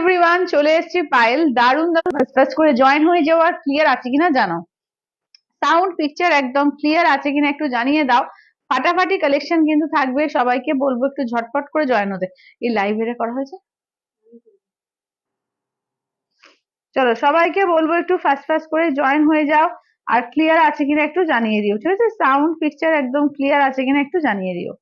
Everyone, চলে এসেছি পায়েল। দারুন দারুন ফাস্ট করে জয়েন হয়ে যাও। আর ক্লিয়ার আছে কিনা জানো, সাউন্ড পিকচার একদম ক্লিয়ার আছে কিনা একটু জানিয়ে দাও। ফাটাফাটি কালেকশন কিন্তু থাকবে, সবাইকে বলবো একটু ঝটপট করে জয়েন হতে। এই লাইভ এর করা হয়েছে, চলো সবাইকে বলবো একটু ফাস্ট ফাস্ট করে জয়েন হয়ে যাও। আর ক্লিয়ার আছে কিনা একটু জানিয়ে দিও, ঠিক আছে? সাউন্ড পিকচার একদম ক্লিয়ার আছে কিনা একটু জানিয়ে দিও।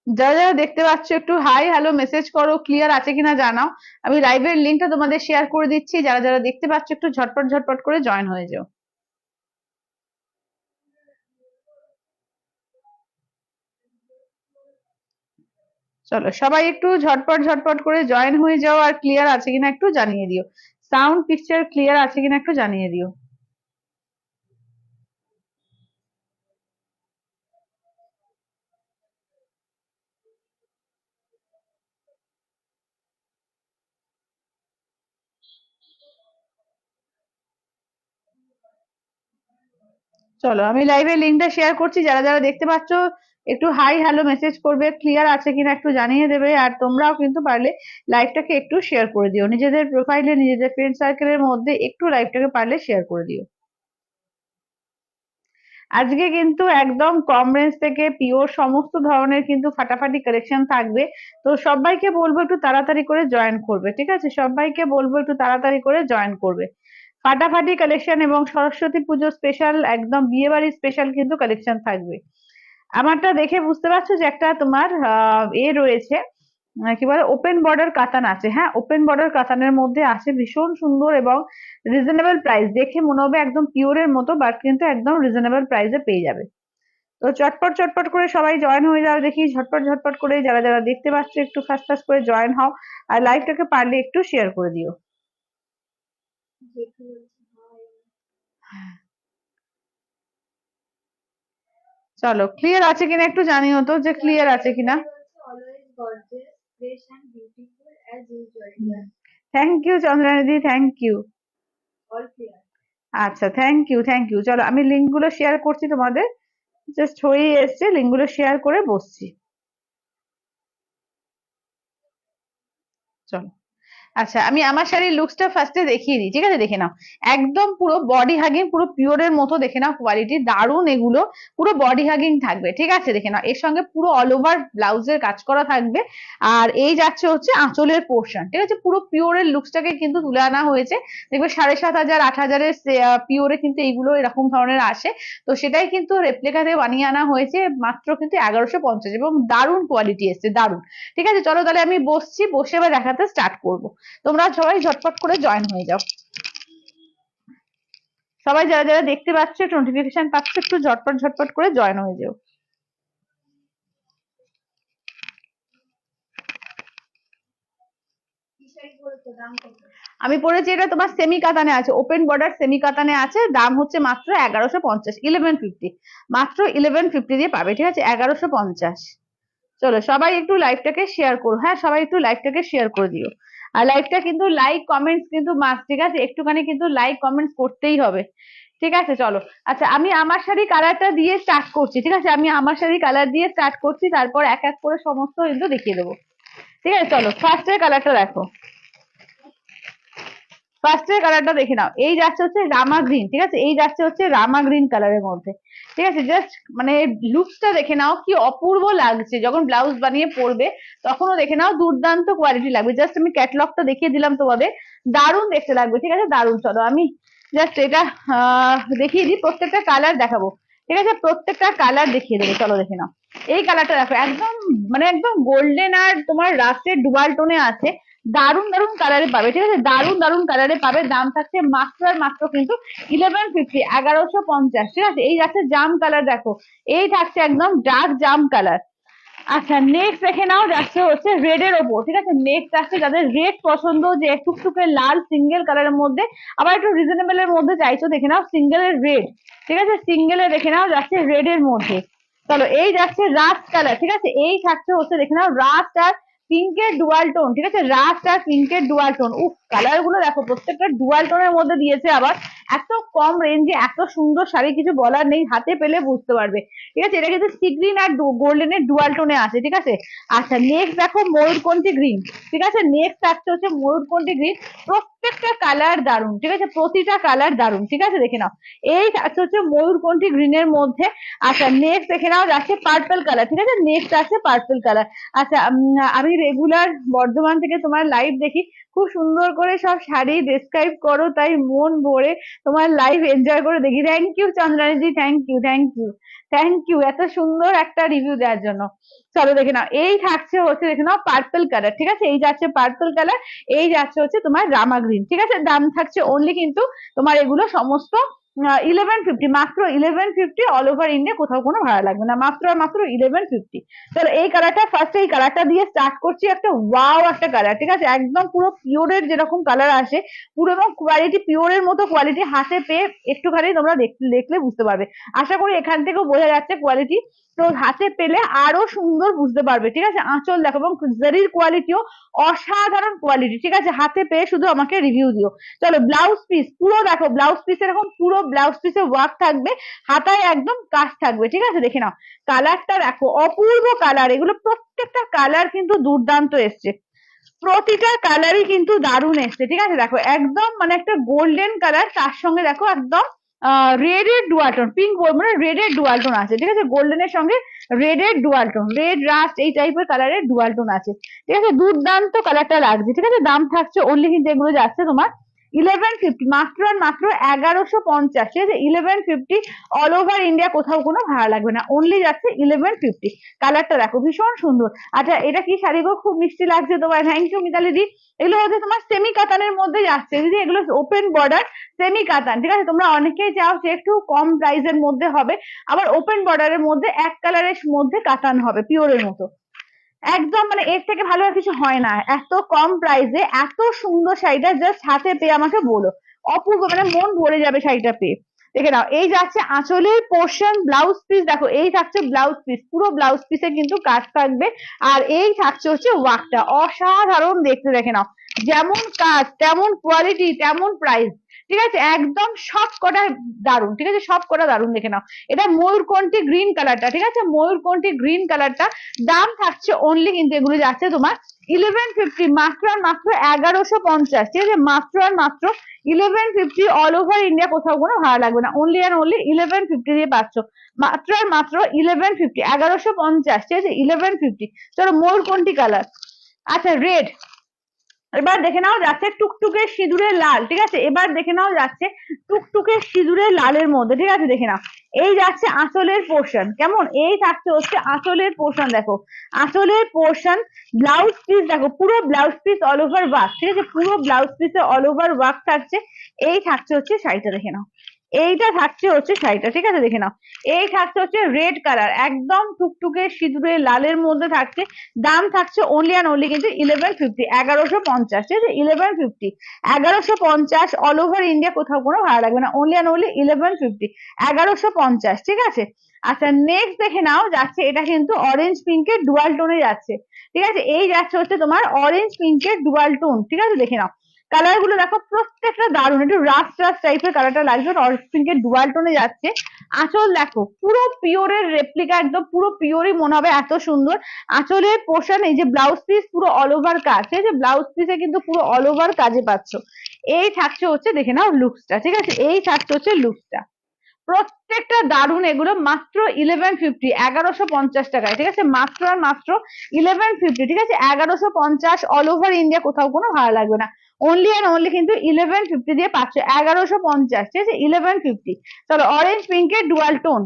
যারা যারা দেখতে পাচ্ছ একটু হাই হ্যালো মেসেজ করো, ক্লিয়ার আছে কিনা জানাও। আমি লাইভের লিঙ্কটা তোমাদের শেয়ার করে দিচ্ছি, যারা যারা দেখতে পাচ্ছ একটু ঝটপট ঝটপট করে জয়েন হয়ে যাও। চলো সবাই একটু ঝটপট ঝটপট করে জয়েন হয়ে যাও। আর ক্লিয়ার আছে কিনা একটু জানিয়ে দিও, সাউন্ড পিকচার ক্লিয়ার আছে কিনা একটু জানিয়ে দিও। চলো আমি লাইভের লিঙ্কটা শেয়ার করছি, যারা যারা দেখতে পাচ্ছ একটু হাই হ্যালো মেসেজ করবে, ক্লিয়ার আছে কিনা একটু জানিয়ে দেবে। আর তোমরাও কিন্তু পারলে লাইভটাকে একটু শেয়ার করে দিও, নিজেদের প্রোফাইলে নিজেদের ফ্রেন্ড সার্কেলের মধ্যে একটু লাইভটাকে পারলে শেয়ার করে দিও। আজকে কিন্তু একদম কম রেঞ্জ থেকে পিওর সমস্ত ধরনের কিন্তু ফাটাফাটি কালেকশন থাকবে। তো সবাইকে বলবো একটু তাড়াতাড়ি করে জয়েন করবে, ঠিক আছে? সবাইকে বলবো একটু তাড়াতাড়ি করে জয়েন করবে। ফাটাফাটি কালেকশন এবং সরস্বতী পুজো স্পেশাল, একদম বিয়ে বাড়ির স্পেশাল কিন্তু কালেকশন থাকবে। আমারটা দেখে বুঝতে পারছো যে একটা তোমার রয়েছে, কি বলে, ওপেন বর্ডার কাতান আছে। হ্যাঁ, ওপেন বর্ডার কাতানের মধ্যে আছে, ভীষণ সুন্দর এবং রিজনেবল প্রাইস। দেখে মনে হবে একদম পিওরের মতো, বাট কিন্তু একদম রিজনেবল প্রাইসে পেয়ে যাবে। তো চটপট চটপট করে সবাই জয়েন হয়ে যাও দেখি, ঝটপট ঝটপট করে যারা যারা দেখতে পাচ্ছ একটু ফাস্ট ফাস্ট করে জয়েন হও। আর লাইভটাকে পারলে একটু শেয়ার করে দিও। চলো ক্লিয়ার আছে কিনা একটু জানিও তো, যে ক্লিয়ার আছে কিনা। Thank you Chandranidhi, thank you. আচ্ছা, থ্যাংক ইউ থ্যাংক ইউ। চলো আমি লিঙ্ক গুলো শেয়ার করছি তোমাদের, জাস্ট হয়ে এসছে, লিঙ্ক গুলো শেয়ার করে বসছি। চলো আচ্ছা, আমি আমার শাড়ির লুকসটা ফার্স্টে দেখিয়ে দিই, ঠিক আছে? দেখে নাও, একদম পুরো বডি হাগিং, পুরো পিওরের মতো। দেখে নাও কোয়ালিটি দারুন, এগুলো পুরো বডি হাগিং থাকবে, ঠিক আছে? দেখে নাও, এর সঙ্গে পুরো অল ওভার ব্লাউজের কাজ করা থাকবে। আর এই যাচ্ছে হচ্ছে আঁচলের পোর্শন, ঠিক আছে? পুরো পিওরের লুকসটাকে কিন্তু তুলে আনা হয়েছে। দেখবে 7,500 8,000-এর পিওরে কিন্তু এইগুলো এরকম ধরনের আসে। তো সেটাই কিন্তু রেপ্লিকাতে বানিয়ে আনা হয়েছে মাত্র কিন্তু 1150, এবং দারুন কোয়ালিটি এসছে, দারুন। ঠিক আছে, চলো তাহলে আমি বসছি, বসে এবার দেখাতে স্টার্ট করবো। তোমরা সবাই ঝটপট করে জয়েন হয়ে যাও। সবাই যারা যারা দেখতে পাচ্ছ, নোটিফিকেশন পাচ্ছ, একটু ঝটপট ঝটপট করে জয়েন হয়ে যাও। আমি পড়েছি, এটা তোমার সেমি কাতানে আছে, ওপেন বর্ডার সেমি কাতানে আছে। দাম হচ্ছে মাত্র 1150, 1150, মাত্র 1150 দিয়ে পাবে, ঠিক আছে? 1150। চলো সবাই একটু লাইভটাকে শেয়ার করো, হ্যাঁ সবাই একটু লাইভটাকে শেয়ার করে দিও। আর লাইভটা কিন্তু লাইক কমেন্টস কিন্তু মাস্ট, ঠিক আছে? একটুখানি কিন্তু লাইক কমেন্টস করতেই হবে, ঠিক আছে? চলো আচ্ছা, আমি আমার শাড়ি কালারটা দিয়ে স্টার্ট করছি, ঠিক আছে? আমি আমার শাড়ি কালার দিয়ে স্টার্ট করছি, তারপর এক এক করে সমস্ত কিন্তু দেখিয়ে দেবো, ঠিক আছে? চলো ফার্স্টের কালারটা দেখো, ফার্স্টের কালারটা দেখে নাও। এই যাচ্ছে হচ্ছে রামা গ্রিন, ঠিক আছে? এই যাচ্ছে হচ্ছে রামা গ্রিন কালারের মধ্যে, ঠিক আছে? জাস্ট মানে লুকসটা দেখে নাও, কি অপূর্ব লাগছে। যখন ব্লাউজ বানিয়ে পরবে তখনও দেখে নাও দুর্দান্ত কোয়ালিটি লাগবে। জাস্ট আমি ক্যাটলগটা দেখিয়ে দিলাম তোমাদের, দারুণ দেখতে লাগবে, ঠিক আছে? দারুণ। চলো আমি জাস্ট এটা দেখিয়ে দিই, প্রত্যেকটা কালার দেখাবো, ঠিক আছে? প্রত্যেকটা কালার দেখিয়ে দেবো, চলো দেখে নাও। এই কালারটা দেখো, একদম মানে একদম গোল্ডেন আর তোমার রাস্টের ডুয়াল টোনে আছে। দারুন দারুন কালারে পাবে, ঠিক আছে? দারুন দারুন কালারে পাবে। দাম থাকছে মাত্র আর মাত্র কিন্তু 1150, 1150, ঠিক আছে? এই যাচ্ছে জাম কালার, দেখো এই থাকছে একদম ডার্ক জাম কালার। আচ্ছা নেক্সট দেখে নাও, যাচ্ছে হচ্ছে রেড এর ওপর, ঠিক আছে? নেক্সট আসছে যাদের রেড পছন্দ, যে টুকটুকে লাল সিঙ্গেল কালারের মধ্যে, আবার একটু রিজনেবল এর মধ্যে চাইছো, দেখে নাও সিঙ্গেল এর রেড, ঠিক আছে? সিঙ্গেল এ দেখে নাও যাচ্ছে রেড এর মধ্যে। চলো এই যাচ্ছে রাস্ট কালার, ঠিক আছে? এই থাকছে হচ্ছে দেখে নাও রাস্ট আর পিঙ্কের ডুয়াল টোন, ঠিক আছে, রাস্ট আর পিঙ্কের ডুয়াল টোন। উফ, কালার গুলো দেখো প্রত্যেকটা ডুয়াল টোনের মধ্যে দিয়েছে। আবার এত কম রেঞ্জে এত সুন্দর শাড়ি কিছু বলার নেই, হাতে পেলে বুঝতে পারবে, ঠিক আছে। এটা কিন্তু সি গ্রিন আর গোল্ডেনের ডুয়াল টোনে আছে, ঠিক আছে। আচ্ছা নেক্সট দেখো ময়ূরকণ্ঠী গ্রিন, ঠিক আছে। নেক্সট থাকছে হচ্ছে ময়ূরকণ্ঠী গ্রিন। প্রত্যেকটা কালার দারুন, ঠিক আছে, প্রতিটা কালার দারুন, ঠিক আছে, দেখে নাও। এই থাকছে হচ্ছে ময়ূরকণ্ঠী গ্রিনের মধ্যে। আচ্ছা নেক্সট দেখে নাও যাচ্ছে পার্পল কালার, ঠিক আছে। নেক্সট আছে পার্পল কালার। আচ্ছা আমি রেগুলার বর্ধমান থেকে তোমার লাইভ দেখি, খুব সুন্দর করে সব শাড়ি ডেসক্রাইব করো, তাই মন ভরে তোমার লাইভ এনজয় করে দেখি। Thank you Chandraniji, thank you, thank you, thank you এত সুন্দর একটা রিভিউ দেওয়ার জন্য। চলো দেখে নাও, এই থাকছে হচ্ছে দেখে নাও পার্পল কালার, ঠিক আছে। এই যাচ্ছে পার্পল কালার, এই যাচ্ছে হচ্ছে তোমার রামা গ্রিন, ঠিক আছে। দাম থাকছে অনলি কিন্তু তোমার এগুলো সমস্ত 1150, মাত্র 1150, অল ওভার ইন্ডিয়া, কোথাও কোনো ভাড়া লাগবে না, মাত্র আর মাত্র 1150। চলো এই কালারটা ফার্স্ট, এই কালারটা দিয়ে স্টার্ট করছি। একটা ওয়াও একটা কালার, ঠিক আছে, একদম পুরো পিওরের যেরকম কালার আসে, পুরো এবং কোয়ালিটি পিওরের মতো কোয়ালিটি, হাতে পেয়ে একটুখানি তোমরা দেখলে বুঝতে পারবে। আশা করি এখান থেকেও বোঝা যাচ্ছে কোয়ালিটি, তো হাতে পেলে আরো সুন্দর বুঝতে পারবে, ঠিক আছে। আঁচল দেখো এবং জরির কোয়ালিটিও অসাধারণ কোয়ালিটি, ঠিক আছে। হাতে পেয়ে শুধু আমাকে রিভিউ দিও। চলো ব্লাউজ পিস পুরো দেখো, ব্লাউজ পিস এরকম পুরো ব্লাউজ পিসে ওয়ার্ক থাকবে, হাতায় একদম কাজ থাকবে, ঠিক আছে। দেখে নাও কালারটা দেখো, অপূর্ব কালার, এগুলো প্রত্যেকটা কালার কিন্তু দুর্দান্ত এসছে, প্রতিটা কালারই কিন্তু দারুণ এসছে, ঠিক আছে। দেখো একদম মানে একটা গোল্ডেন কালার, তার সঙ্গে দেখো একদম রেড এর ডুয়াল টোন, পিঙ্ক মানে রেড এর ডুয়াল টোন আছে, ঠিক আছে। গোল্ডেনের সঙ্গে রেড এর ডুয়াল টোন, রেড রাস্ট এই টাইপের কালারের ডুয়াল টোন আছে, ঠিক আছে। দুর্দান্ত কালারটা লাগছে, ঠিক আছে। দাম থাকছে অনলি কিন্তু এগুলো যাচ্ছে তোমার 1150, মাত্র আর মাত্র 1150, ঠিক আছে। 1150, অল ওভার ইন্ডিয়া, কোথাও কোনো ভাড়া লাগবে না, অনলি যাচ্ছে 1150। কালারটা দেখো ভীষণ সুন্দর। আচ্ছা এটা কি শাড়ি গো, খুব মিষ্টি লাগছে তোমার, থ্যাংক ইউ মিতালি দি। এগুলো হচ্ছে তোমার সেমি কাতানের মধ্যে যাচ্ছে দিদি, এগুলো ওপেন বর্ডার সেমি কাতান, ঠিক আছে। তোমরা অনেকেই চাও যে একটু কম প্রাইসের মধ্যে হবে, আবার ওপেন বর্ডারের মধ্যে এক কালারের মধ্যে কাতান হবে পিওরের মতো, একদম মানে এর থেকে ভালো আর কিছু হয় না। এত কম প্রাইসে এত সুন্দর শাড়িটা জাস্ট হাতে পেয়ে আমাকে বলো, অপূর্ব, মানে মন ভরে যাবে শাড়িটা পেয়ে। দেখে নাও এই যাচ্ছে আঁচলের পোর্শন, ব্লাউজ পিস দেখো, এই থাকছে ব্লাউজ পিস, পুরো ব্লাউজ পিসে কিন্তু কাজ থাকবে, আর এই থাকছে হচ্ছে ওয়ার্কটা, অসাধারণ দেখতে। দেখে নাও যেমন কাজ তেমন কোয়ালিটি তেমন প্রাইস, ঠিক আছে, একদম সব কটা দারুন, ঠিক আছে, সব কটা দারুন। দেখে নাও এটা ময়ূরকণ্ঠী গ্রিন কালারটা, ঠিক আছে, ময়ূরকণ্ঠী গ্রিন কালারটা। দাম থাকছে অনলি কিন্তু এগুলো যাচ্ছে তোমার 1150, মাত্র আর মাত্র 1150, ঠিক আছে, মাত্র আর মাত্র 1150, অল ওভার ইন্ডিয়া, কোথাও কোনো ভাড়া লাগবে না, অনলি আর অনলি 1150 দিয়ে পাচ্ছ, মাত্র আর মাত্র 1150, 1150, ঠিক আছে, 1150। চলো ময়ূরকণ্ঠী কালার। আচ্ছা রেড, এবার দেখে নাও যাচ্ছে টুকটুকে সিঁদুরের লাল, ঠিক আছে। এবার দেখে নাও যাচ্ছে টুকটুকে সিঁদুরের লালের মধ্যে, ঠিক আছে। দেখে নাও এই যাচ্ছে আঁচলের পোর্শন, কেমন, এই থাকছে হচ্ছে আঁচলের পোর্শন, দেখো আঁচলের পোর্শন। ব্লাউজ পিস দেখো, পুরো blouse piece all over work, ঠিক আছে, পুরো ব্লাউজ পিসে অল ওভার ওয়ার্ক থাকছে। এই থাকছে হচ্ছে শাড়িটা, দেখে নাও এইটা থাকছে হচ্ছে শাড়িটা, ঠিক আছে। দেখে নাও এই থাকছে হচ্ছে রেড কালার, একদম টুকটুকে সিঁদুরের লালের মধ্যে থাকছে। দাম থাকছে অনলি অ্যান্ড অনলি কিন্তু 1150, 1150, ঠিক আছে, 1150, 1150, অল ওভার ইন্ডিয়া, কোথাও কোনো ভাড়া লাগবে না, অনলি অ্যান্ড অনলি 1150, 1150, ঠিক আছে। আচ্ছা নেক্সট দেখে নাও যাচ্ছে, এটা কিন্তু অরেঞ্জ পিঙ্কের ডুয়াল টোনে যাচ্ছে, ঠিক আছে। এই যাচ্ছে হচ্ছে তোমার অরেঞ্জ পিঙ্কের ডুয়াল টোন, ঠিক আছে। দেখে নাও কালার গুলো দেখো প্রত্যেকটা দারুণ, একটু রাফ রাফ টাইপের কালারটা লাগছে, অরেঞ্জ পিঙ্কের ডুয়াল টোনে যাচ্ছে। আঁচল দেখো পুরো পিওরের রেপ্লিকা, একদম পুরো পিওরই মনে হবে, এত সুন্দর আঁচলের পোর্শন। এই যে ব্লাউজ পিস পুরো অল ওভার কাজ, ঠিক আছে, ব্লাউজ পিসে কিন্তু পুরো অল ওভার কাজে পাচ্ছ। এই থাকছে হচ্ছে দেখে নাও লুকসটা, ঠিক আছে, এই থাকছে হচ্ছে লুকসটা, প্রত্যেকটা দারুন, এগুলো মাত্র 1150, 1150 টাকায়, ঠিক আছে, মাত্র আর মাত্র 1150, ঠিক আছে, 1150, অল ওভার ইন্ডিয়া, কোথাও কোনো ভাড়া লাগবে না, অনলি অ্যান্ড অনলি কিন্তু 1150 দিয়ে পাচ্ছ, 1150, ঠিক আছে, 1150। চলো অরেঞ্জ পিঙ্কের ডুয়াল টোন।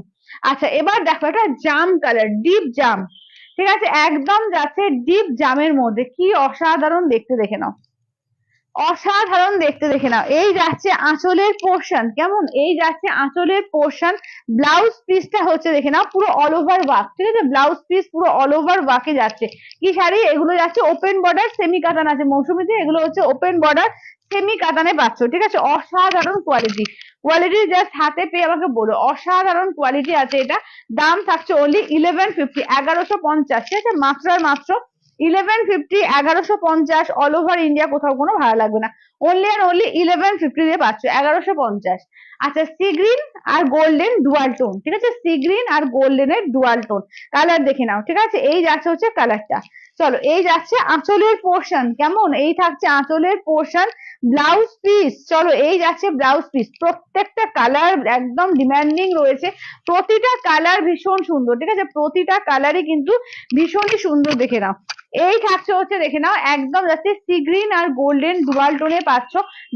আচ্ছা এবার দেখো একটা জাম কালার, ডিপ জাম, ঠিক আছে, একদম যাচ্ছে ডিপ জামের মধ্যে, কি অসাধারণ দেখতে। দেখে নাও অসাধারণ দেখতে, দেখে নাও এই যাচ্ছে আঁচলের পোর্শন, কেমন, এই যাচ্ছে আঁচলের পোর্শন। ব্লাউজ পিসটা হচ্ছে দেখে নাও পুরো অল ওভার ওয়ার্ক, ঠিক আছে, ব্লাউজ পিস পুরো অল ওভার ওয়ার্কে যাচ্ছে। কি শাড়ি এগুলো যাচ্ছে ওপেন বর্ডার সেমি কাতান আছে মৌসুমীতে, এগুলো হচ্ছে ওপেন বর্ডার সেমি কাতানে পাচ্ছ, ঠিক আছে, অসাধারণ কোয়ালিটি, কোয়ালিটি জাস্ট হাতে পেয়ে আমাকে বলো, অসাধারণ কোয়ালিটি আছে এটা। দাম থাকছে অনলি 1150, 1150, ঠিক আছে, মাত্র আর মাত্র 1150, 1150 অল ওভার ইন্ডিয়া, কোথাও কোনো ভাড়া লাগবে না। অনলি অ্যান্ড অনলি 1150 দিয়ে পাচ্ছ, 1150। আচ্ছা, সি গ্রিন আর গোল্ডেন ডুয়াল টোন, ঠিক আছে, সি গ্রিন আর গোল্ডেনের ডুয়াল টোন কালার দেখে নাও, ঠিক আছে। এই যাচ্ছে হচ্ছে কালারটা। চলো, এই যাচ্ছে আঁচলের পোর্শন, কেমন, এই থাকছে আঁচলের পোর্শন। ব্লাউজ পিস, চলো এই যাচ্ছে ব্লাউজ পিস। প্রত্যেকটা কালার একদম ডিমান্ডিং রয়েছে, প্রতিটা কালার ভীষণ সুন্দর, ঠিক আছে, প্রতিটা কালারই কিন্তু ভীষণই সুন্দর, দেখে নাও। এই থাকছে হচ্ছে দেখে নাও, একদম যাচ্ছে সি গ্রিন আর গোল্ডেন ডুয়াল টোনে পাচ্ছ।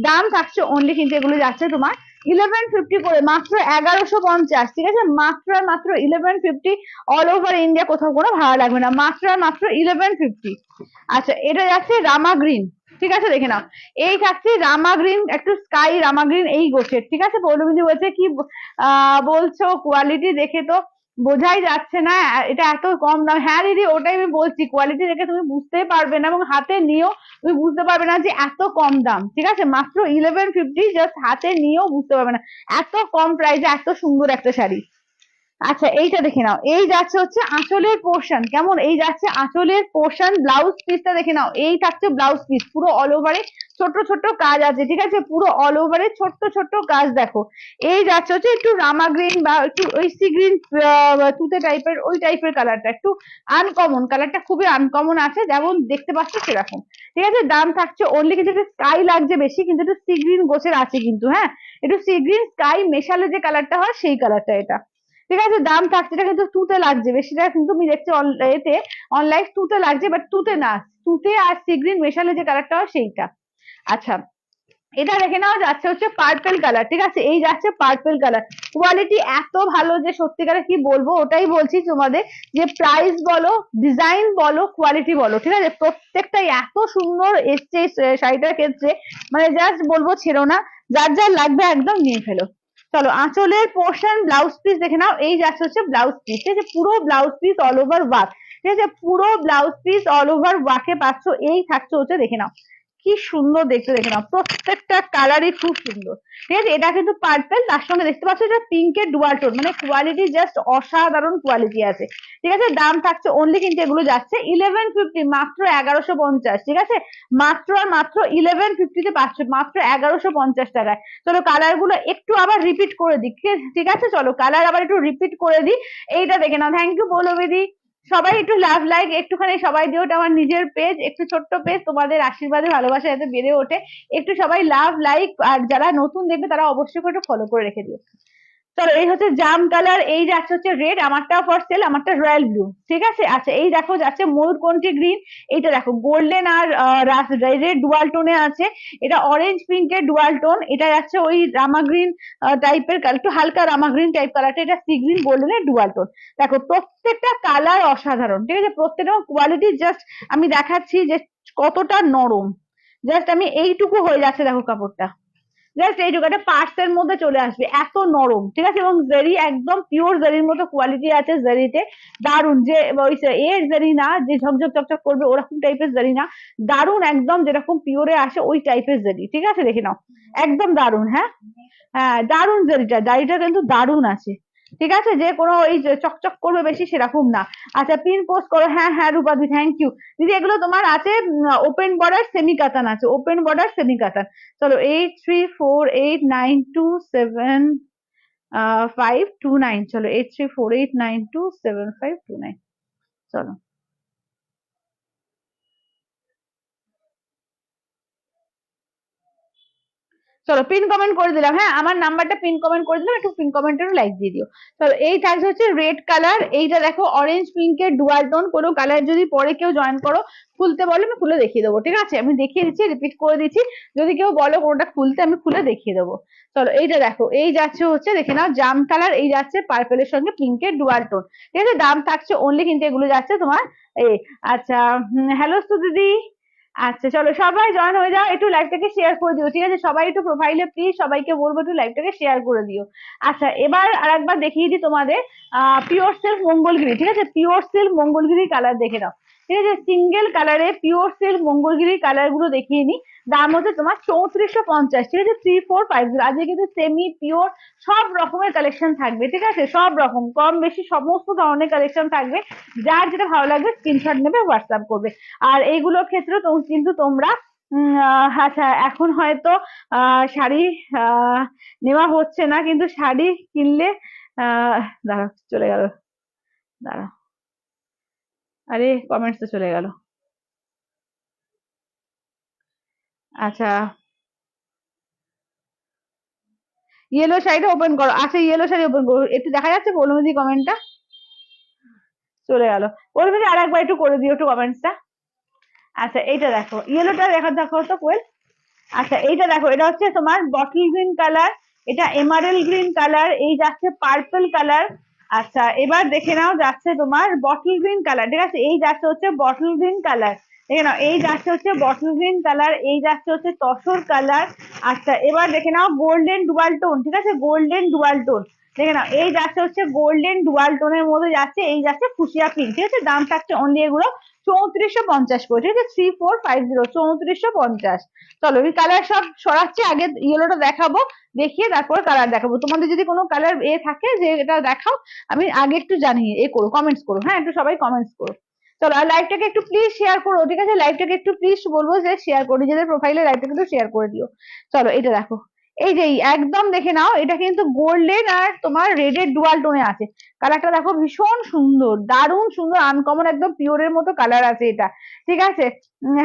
দাম থাকছে অনলি কিন্তু এগুলো যাচ্ছে তোমার 1150 করে, মাত্র 1150, ঠিক আছে, মাত্র আর মাত্র 1150। অল ওভার ইন্ডিয়া, কোথাও কোনো ভাড়া লাগবে না, মাত্র আর মাত্র 1150। আচ্ছা, এটা যাচ্ছে রামা গ্রিন, ঠিক আছে, দেখে নাও। এই থাকছে রামা গ্রিন, একটু স্কাই রামা গ্রিন এই গোছের, ঠিক আছে। পৌলমিদি বলছে কি বলছো, কোয়ালিটি দেখে তো বোঝাই যাচ্ছে না এটা এত কম দাম। হ্যাঁ দিদি, ওটাই আমি বলছি, কোয়ালিটি দেখে তুমি বুঝতেই পারবে না এবং হাতে নিয়েও তুমি বুঝতে পারবে না যে এত কম দাম, ঠিক আছে। মাত্র 1150, জাস্ট হাতে নিয়েও বুঝতে পারবে না এত কম প্রাইসে এত সুন্দর একটা শাড়ি। আচ্ছা, এইটা দেখে নাও, এই যাচ্ছে হচ্ছে আঁচলের পোর্শন, কেমন, এই যাচ্ছে আঁচলের পোর্শন। ব্লাউজ পিসটা দেখে নাও, এই থাকছে ব্লাউজ পিস, পুরো অল ওভারে ছোট ছোট কাজ আছে, ঠিক আছে, পুরো অল ওভারে ছোট্ট ছোট্ট কাজ দেখো। এই যাচ্ছে হচ্ছে একটু রামা গ্রিন বা একটু ওই সি গ্রিন তুতে টাইপের, ওই টাইপের কালারটা, একটু আনকমন কালারটা, খুবই আনকমন আছে, যেমন দেখতে পাচ্ছ সেরকম, ঠিক আছে। দাম থাকছে অনলি, কিন্তু একটু স্কাই লাগছে বেশি, কিন্তু একটু সি গ্রিন গোছের আছে কিন্তু, হ্যাঁ, একটু সি গ্রিন স্কাই মেশালে যে কালারটা হয় সেই কালারটা এটা, ঠিক আছে। দাম থাকছে, এটা কিন্তু তুতে লাগছে বেশিটা, কিন্তু আমি দেখছি এতে অনলাইন তুতে লাগছে, বাট তুতে না, তুতে আর সি গ্রিন মেশালে যে কালারটা হয় সেইটা। আচ্ছা, এটা দেখে নেওয়া যাচ্ছে হচ্ছে পার্পেল কালার, ঠিক আছে, এই যাচ্ছে পার্পেল কালার। কোয়ালিটি এত ভালো যে সত্যিকারে কি বলবো, ওটাই বলছি তোমাদের, যে প্রাইস বলো, ডিজাইন বলো, কোয়ালিটি বলো, ঠিক আছে, প্রত্যেকটাই এত সুন্দর এসছে শাড়িটার ক্ষেত্রে, মানে জাস্ট বলবো ছেড়ো না, যার যার লাগবে একদম নিয়ে ফেলো। চলো, আঁচলের পোর্শন ব্লাউজ পিস দেখে নাও, এই যাচ্ছে হচ্ছে ব্লাউজ পিস, ঠিক আছে, পুরো blouse piece all over work, ঠিক আছে, পুরো ব্লাউজ পিস অল ওভার ওয়ার্কে পাচ্ছ। এই থাকছে হচ্ছে দেখে নাও, কি সুন্দর দেখতে, দেখে নাও, প্রত্যেকটা কালারই খুব সুন্দর, ঠিক আছে। এটা কিন্তু পার্পেল, তার সঙ্গে দেখতে পাচ্ছ এটা পিঙ্কের ডুয়াল টোন, মানে কোয়ালিটি জাস্ট অসাধারণ কোয়ালিটি আছে, ঠিক আছে। দাম থাকছে অনলি কিন্তু এগুলো যাচ্ছে 1150, মাত্র 1150, ঠিক আছে, মাত্র আর মাত্র 1150 পাচ্ছ, মাত্র 1150 টাকায়। চলো, কালার গুলো একটু আবার রিপিট করে দিই, ঠিক আছে, চলো কালার আবার একটু রিপিট করে দিই। এইটা দেখে নাও, থ্যাংক ইউ পৌলমিদি। সবাই একটু লাভ লাইক একটুখানি সবাই দিও, ওটা আমার নিজের পেজ, একটু ছোট্ট পেজ, তোমাদের আশীর্বাদে ভালোবাসা যাতে বেড়ে ওঠে, একটু সবাই লাভ লাইক, আর যারা নতুন দেখবে তারা অবশ্যই করে ফলো করে রেখে দিও। চলো, এই হচ্ছে জাম কালার, এই যাচ্ছে হচ্ছে রেড, আমারটা ফর সেল, আমারটা রয়্যাল ব্লু, ঠিক আছে। আচ্ছা, এই দেখো যাচ্ছে ময়ূরকণ্ঠী গ্রিন, এইটা দেখো গোল্ডেন আর রেড ডুয়াল টোনে আছে, এটা অরেঞ্জ পিঙ্কের ডুয়াল টোন, এটা যাচ্ছে ওই রামা গ্রিন টাইপের কালার, একটু হালকা রামা গ্রিন টাইপ কালারটা, এটা সি গ্রিন গোল্ডেনের ডুয়াল টোন। দেখো প্রত্যেকটা কালার অসাধারণ, ঠিক আছে, প্রত্যেকটা কোয়ালিটি জাস্ট আমি দেখাচ্ছি যে কতটা নরম, জাস্ট আমি এইটুকু হয়ে যাচ্ছে, দেখো কাপড়টা জাস্ট এইটুকু, একটা পার্সের মধ্যে চলে আসবে, এত নরম, ঠিক আছে, এবং জারি একদম পিওর জারির মতো কোয়ালিটি আছে জারিতে, দারুন, যে ওই এর জারি না যে ঝকঝক চকচক করবে ওরকম টাইপের জারি না, দারুন একদম যেরকম পিওরে আসে ওই টাইপের জারি, ঠিক আছে, দেখে নাও, একদম দারুন। হ্যাঁ, হ্যাঁ, দারুন জারিটা, জারিটা কিন্তু দারুন আছে, ঠিক আছে, যে কোনো এই যে চকচক করবে বেশি সেরকম না। আচ্ছা, পিন পোস্ট করো, হ্যাঁ হ্যাঁ রূপাদি, থ্যাংক ইউ দিদি। এগুলো তোমার আছে ওপেন বর্ডার সেমি কাতান আছে, ওপেন বর্ডার সেমি কাতান। চলো, 8348927529, চলো 8348927529, চলো। চলো, পিন কমেন্ট করে দিলাম, হ্যাঁ আমার নাম্বারটা পিন কমেন্ট করে দিলাম, একটু পিন কমেন্টেরও লাইক দিয়ে দিও। চলো, এই থাকছে হচ্ছে রেড কালার, এইটা দেখো অরেঞ্জ পিঙ্কের ডুয়াল টোন, কোনো কালার যদি পরে কেউ জয়েন করো খুলতে বলে আমি খুলে দেখিয়ে দেবো, ঠিক আছে, আমি দেখিয়ে দিচ্ছি, রিপিট করে দিচ্ছি, যদি কেউ বলো কোনোটা খুলতে আমি খুলে দেখিয়ে দেবো। চলো, এইটা দেখো, এই যাচ্ছে হচ্ছে দেখে নাও জাম কালার, এই যাচ্ছে পার্পেলের সঙ্গে পিঙ্কের ডুয়াল টোন, ঠিক আছে। দাম থাকছে অনলি কিন্তু এগুলো যাচ্ছে তোমার এই, আচ্ছা, হ্যালো দিদি। আচ্ছা, চলো সবাই জয়েন হয়ে যাও, একটু লাইভটাকে শেয়ার করে দিও, ঠিক আছে, সবাই একটু প্রোফাইলে প্লিজ সবাইকে বলবো একটু লাইভটাকে শেয়ার করে দিও। আচ্ছা, এবার আরেকবার দেখিয়ে দিই তোমাদের পিওর সিল্ক মঙ্গলগিরি, ঠিক আছে, পিওর সিল্ক মঙ্গলগিরি কালার দেখে নাও, ঠিক আছে, সিঙ্গেল কালারে পিওর সিল্ক মঙ্গলগিরি কালার গুলো দেখিয়ে নিই। দাম হচ্ছে তোমার 3450, ঠিক আছে, 3450। আজকে কিন্তু সেমি পিওর সব রকমের কালেকশন থাকবে, ঠিক আছে, সব রকম কম বেশি সমস্ত ধরনের কালেকশন থাকবে। যার যেটা ভালো লাগবে স্ক্রিনশট নেবে, হোয়াটসঅ্যাপ করবে। আর এইগুলোর ক্ষেত্রে কিন্তু তোমরা আচ্ছা, এখন হয়তো শাড়ি নেওয়া হচ্ছে না, কিন্তু শাড়ি কিনলে দাঁড়া চলে গেল, দাঁড়া, আরে কমেন্টস তো চলে গেল। আচ্ছা, ইয়েলো শাড়িটা ওপেন করো। আচ্ছা, ইয়েলো শাড়ি ওপেন করো, একটু দেখা যাচ্ছে পৌলমিদি কমেন্টটা? চলে গেল। পৌলমিদি আর একবার একটু করে দিও একটু কমেন্টসটা। আচ্ছা, এইটা দেখো, ইয়েলোটা দেখো তো কোয়েল। আচ্ছা, এইটা দেখো, এটা হচ্ছে তোমার বটল গ্রিন কালার, এটা এমারেল গ্রিন কালার, এই যাচ্ছে পার্পল কালার। আচ্ছা, এবার দেখে নাও যাচ্ছে তোমার বটল গ্রিন কালার, ঠিক আছে, এই যাচ্ছে হচ্ছে বটল গ্রিন কালার, দেখে নাও, এই যাচ্ছে হচ্ছে বটল গ্রিন কালার, এই যাচ্ছে হচ্ছে তসর কালার। আচ্ছা, এবার দেখে নাও গোল্ডেন ডুয়াল টোন, ঠিক আছে, গোল্ডেন ডুয়াল টোন, দেখে নাও, এই যাচ্ছে হচ্ছে গোল্ডেন ডুয়াল টোনের মধ্যে যাচ্ছে, এই যাচ্ছে ফুসিয়া পিঙ্ক, ঠিক আছে, দাম থাকছে অনলি এগুলো 3450 করে, ঠিক আছে, 3450, 3450। চলো এই কালার সব সরাচ্ছি, আগে ইয়েলোটা দেখাবো, দেখিয়ে তারপর কালার দেখাবো। তোমাদের যদি কোনো কালার থাকে যে এটা দেখাও, আমি আগে একটু জানিয়ে করো, কমেন্টস করো, হ্যাঁ, একটু সবাই কমেন্টস করো। চলো, আর লাইভটাকে একটু প্লিজ শেয়ার করো, ঠিক আছে, লাইভটাকে একটু প্লিজ বলবো যে শেয়ার করো, নিজেদের প্রোফাইলে লাইভটাকে একটু শেয়ার করে দিও। চলো, এটা দেখো, এই যে একদম দেখে নাও, এটা কিন্তু গোল্ডেন আর তোমার রেডের ডুয়াল টোনে আছে। কালারটা দেখো, ভীষণ সুন্দর, দারুণ সুন্দর, আনকমন, একদম পিওরের মতো কালার আছে এটা, ঠিক আছে।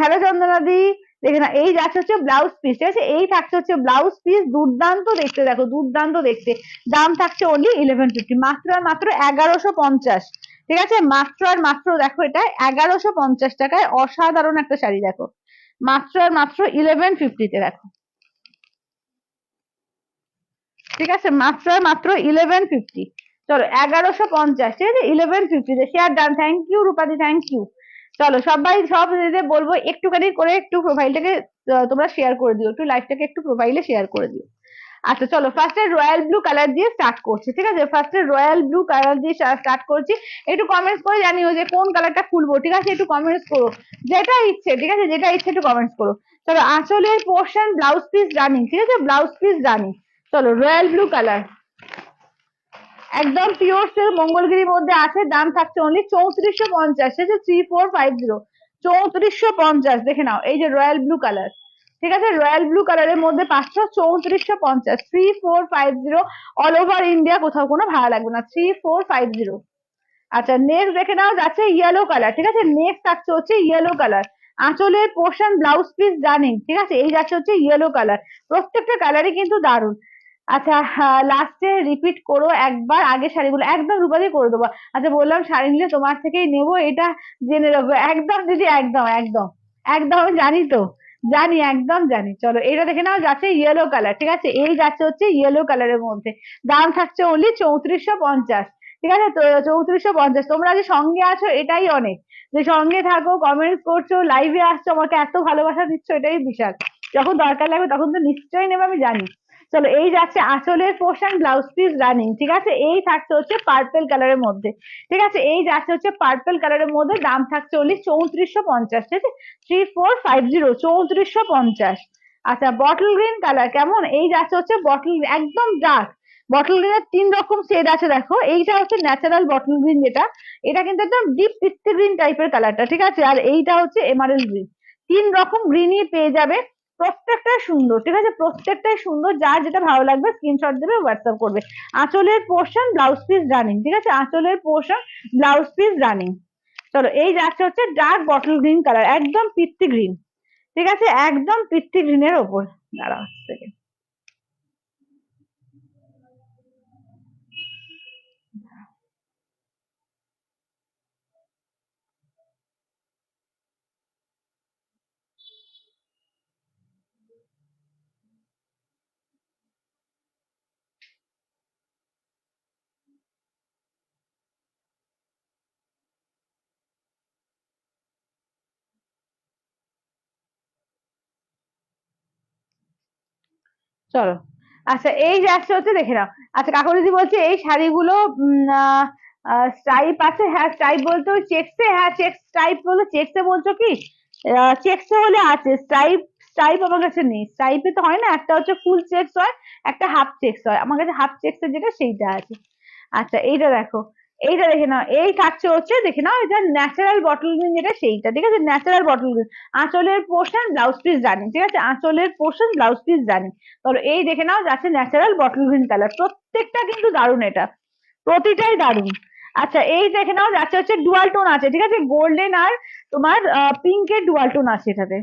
হ্যালো চন্দনাদি, দেখে না, এই যাচ্ছে হচ্ছে ব্লাউজ পিস, ঠিক আছে, এই থাকছে হচ্ছে ব্লাউজ পিস, দুর্দান্ত দেখতে, দেখো দুর্দান্ত দেখতে। দাম থাকছে অনলি 1150, মাত্র আর মাত্র 1150, ঠিক আছে, মাত্র আর মাত্র দেখো, এটা 1150 টাকায় অসাধারণ একটা শাড়ি, দেখো, মাত্র আর মাত্র 1150-তে, দেখো, ঠিক আছে, মাত্র আর মাত্র 1150। চলো, 1150, ঠিক আছে, 1150-তে শেয়ার ডান, থ্যাংক ইউ রূপাদি, থ্যাংক ইউ। চলো, সবাই সব দিদিদের বলবো একটুখানি করে একটু প্রোফাইলটাকে তোমরা শেয়ার করে দিও, একটু লাইভটাকে একটু প্রোফাইলে শেয়ার করে দিও। আচ্ছা, চলো, ফার্স্টে রয়্যাল ব্লু কালার দিয়ে স্টার্ট করছি, ঠিক আছে, ফার্স্টে রয়্যাল ব্লু কালার দিয়ে স্টার্ট করছি। একটু কমেন্টস করে জানিও যে কোন কালারটা খুলবো, ঠিক আছে, একটু কমেন্টস করো, যেটা ইচ্ছে, ঠিক আছে, যেটা ইচ্ছে একটু কমেন্টস করো। চলো, আঁচলের পোর্শন ব্লাউজ পিস রানিং, ঠিক আছে, ব্লাউজ পিস রানিং। চলো, রয়্যাল ব্লু কালার, একদম পিওর সিল্ক মঙ্গলগিরির মধ্যে আছে, দাম থাকছে অনলি 3450, ঠিক আছে, 3450, 3450, দেখে নাও, এই যে রয়্যাল ব্লু কালার, ঠিক আছে, রয়্যাল ব্লু কালারের মধ্যে পাচ্ছ 3450, 3450, অল ওভার ইন্ডিয়া, কোথাও কোনো ভাড়া লাগবে না, 3450। আচ্ছা, নেক্সট দেখে নাও যাচ্ছে ইয়েলো কালার, ঠিক আছে, নেক্সট থাকছে হচ্ছে ইয়েলো কালার, আঁচলের পোর্শন ব্লাউজ পিস রানিং, ঠিক আছে, এই যাচ্ছে হচ্ছে ইয়েলো কালার, প্রত্যেকটা কালারই কিন্তু দারুণ। আচ্ছা, লাস্টে রিপিট করো একবার আগে শাড়িগুলো, একদম রূপাদি করে দেবো। আচ্ছা, বললাম শাড়ি নিলে তোমার থেকেই নেবো, এটা জেনে রাখবো, একদম দিদি, একদম একদম একদম, আমি জানি তো, জানি, একদম জানি। চলো, এটা দেখে নাও যাচ্ছে ইয়েলো কালার, ঠিক আছে, এই যাচ্ছে হচ্ছে ইয়েলো কালারের মধ্যে, দাম থাকছে অনলি 3450, ঠিক আছে, তো 3450। তোমরা যে সঙ্গে আছো এটাই অনেক, যে সঙ্গে থাকো, কমেন্টস করছো, লাইভে আসছো, আমাকে এত ভালোবাসা দিচ্ছ, এটাই বিশাল। যখন দরকার লাগবে তখন তো নিশ্চয়ই নেবে, আমি জানি। চলো, এই যাচ্ছে আঁচলের পোর্শন ব্লাউজ পিস রানিং, ঠিক আছে, এই থাকছে হচ্ছে পার্পেল কালারের মধ্যে, ঠিক আছে, এই যাচ্ছে হচ্ছে পার্পেল কালারের মধ্যে, দাম থাকছে অনলি 3450, ঠিক আছে, 3450, 3450। আচ্ছা, বটল গ্রিন কালার কেমন, এই যাচ্ছে হচ্ছে বটল, একদম ডার্ক বটল গ্রিনের 3 রকম শেড আছে, দেখো, এইটা হচ্ছে ন্যাচারাল বটল গ্রিন, যেটা এটা কিন্তু একদম ডিপ পিস্তা গ্রিন টাইপের কালারটা, ঠিক আছে, আর এইটা হচ্ছে এমারেল গ্রিন, 3 রকম গ্রিনই পেয়ে যাবে, প্রত্যেকটাই সুন্দর, ঠিক আছে, প্রত্যেকটাই সুন্দর, যার যেটা ভালো লাগবে স্ক্রিনশট দেবে, হোয়াটসঅ্যাপ করবে। আঁচলের পোর্শন ব্লাউজ পিস রানিং, ঠিক আছে, আঁচলের পোর্শন ব্লাউজ পিস রানিং। চলো, এই যাচ্ছে হচ্ছে ডার্ক বটল গ্রিন কালার, একদম পিত্তি গ্রিন, ঠিক আছে, একদম পিত্তি গ্রিনের ওপর, দাঁড়াও সেকেন্ড। চলো, আচ্ছা, এই যাচ্ছে হচ্ছে, দেখে নাও। আচ্ছা, কাকুরিদি বলছে এই শাড়িগুলো স্ট্রাইপ আছে, হ্যাঁ, স্ট্রাইপ বলতে ওই চেক্সে, হ্যাঁ, চেক্স স্ট্রাইপ বলতে চেক্সে বলছো কি, চেক্সে হলে আছে, স্ট্রাইপ স্ট্রাইপ আমার কাছে নেই, স্ট্রাইপে তো হয় না, একটা হচ্ছে ফুল চেকস হয়, একটা হাফ চেকস হয়, আমার কাছে হাফ চেকস এর যেটা সেইটা আছে। আচ্ছা এইটা দেখো, এইটা দেখে নাও, এই থাকছে হচ্ছে দেখে নাও এটা ন্যাচারাল বটল গ্রিন যেটা সেইটা, ঠিক আছে, ন্যাচারাল বটল গ্রিন। আঁচলের পোর্শন ব্লাউজ পিস রানিং, ঠিক আছে, আঁচলের পোর্শন ব্লাউজ পিস রানিং। তাহলে এই দেখে নাও যাচ্ছে ন্যাচারাল বটল গ্রিন কালার, প্রত্যেকটা কিন্তু দারুণ, এটা প্রতিটাই দারুণ। আচ্ছা এই দেখে নাও যাচ্ছে হচ্ছে ডুয়াল টোন আছে, ঠিক আছে, গোল্ডেন আর তোমার পিঙ্কের ডুয়াল টোন আছে এটাতে।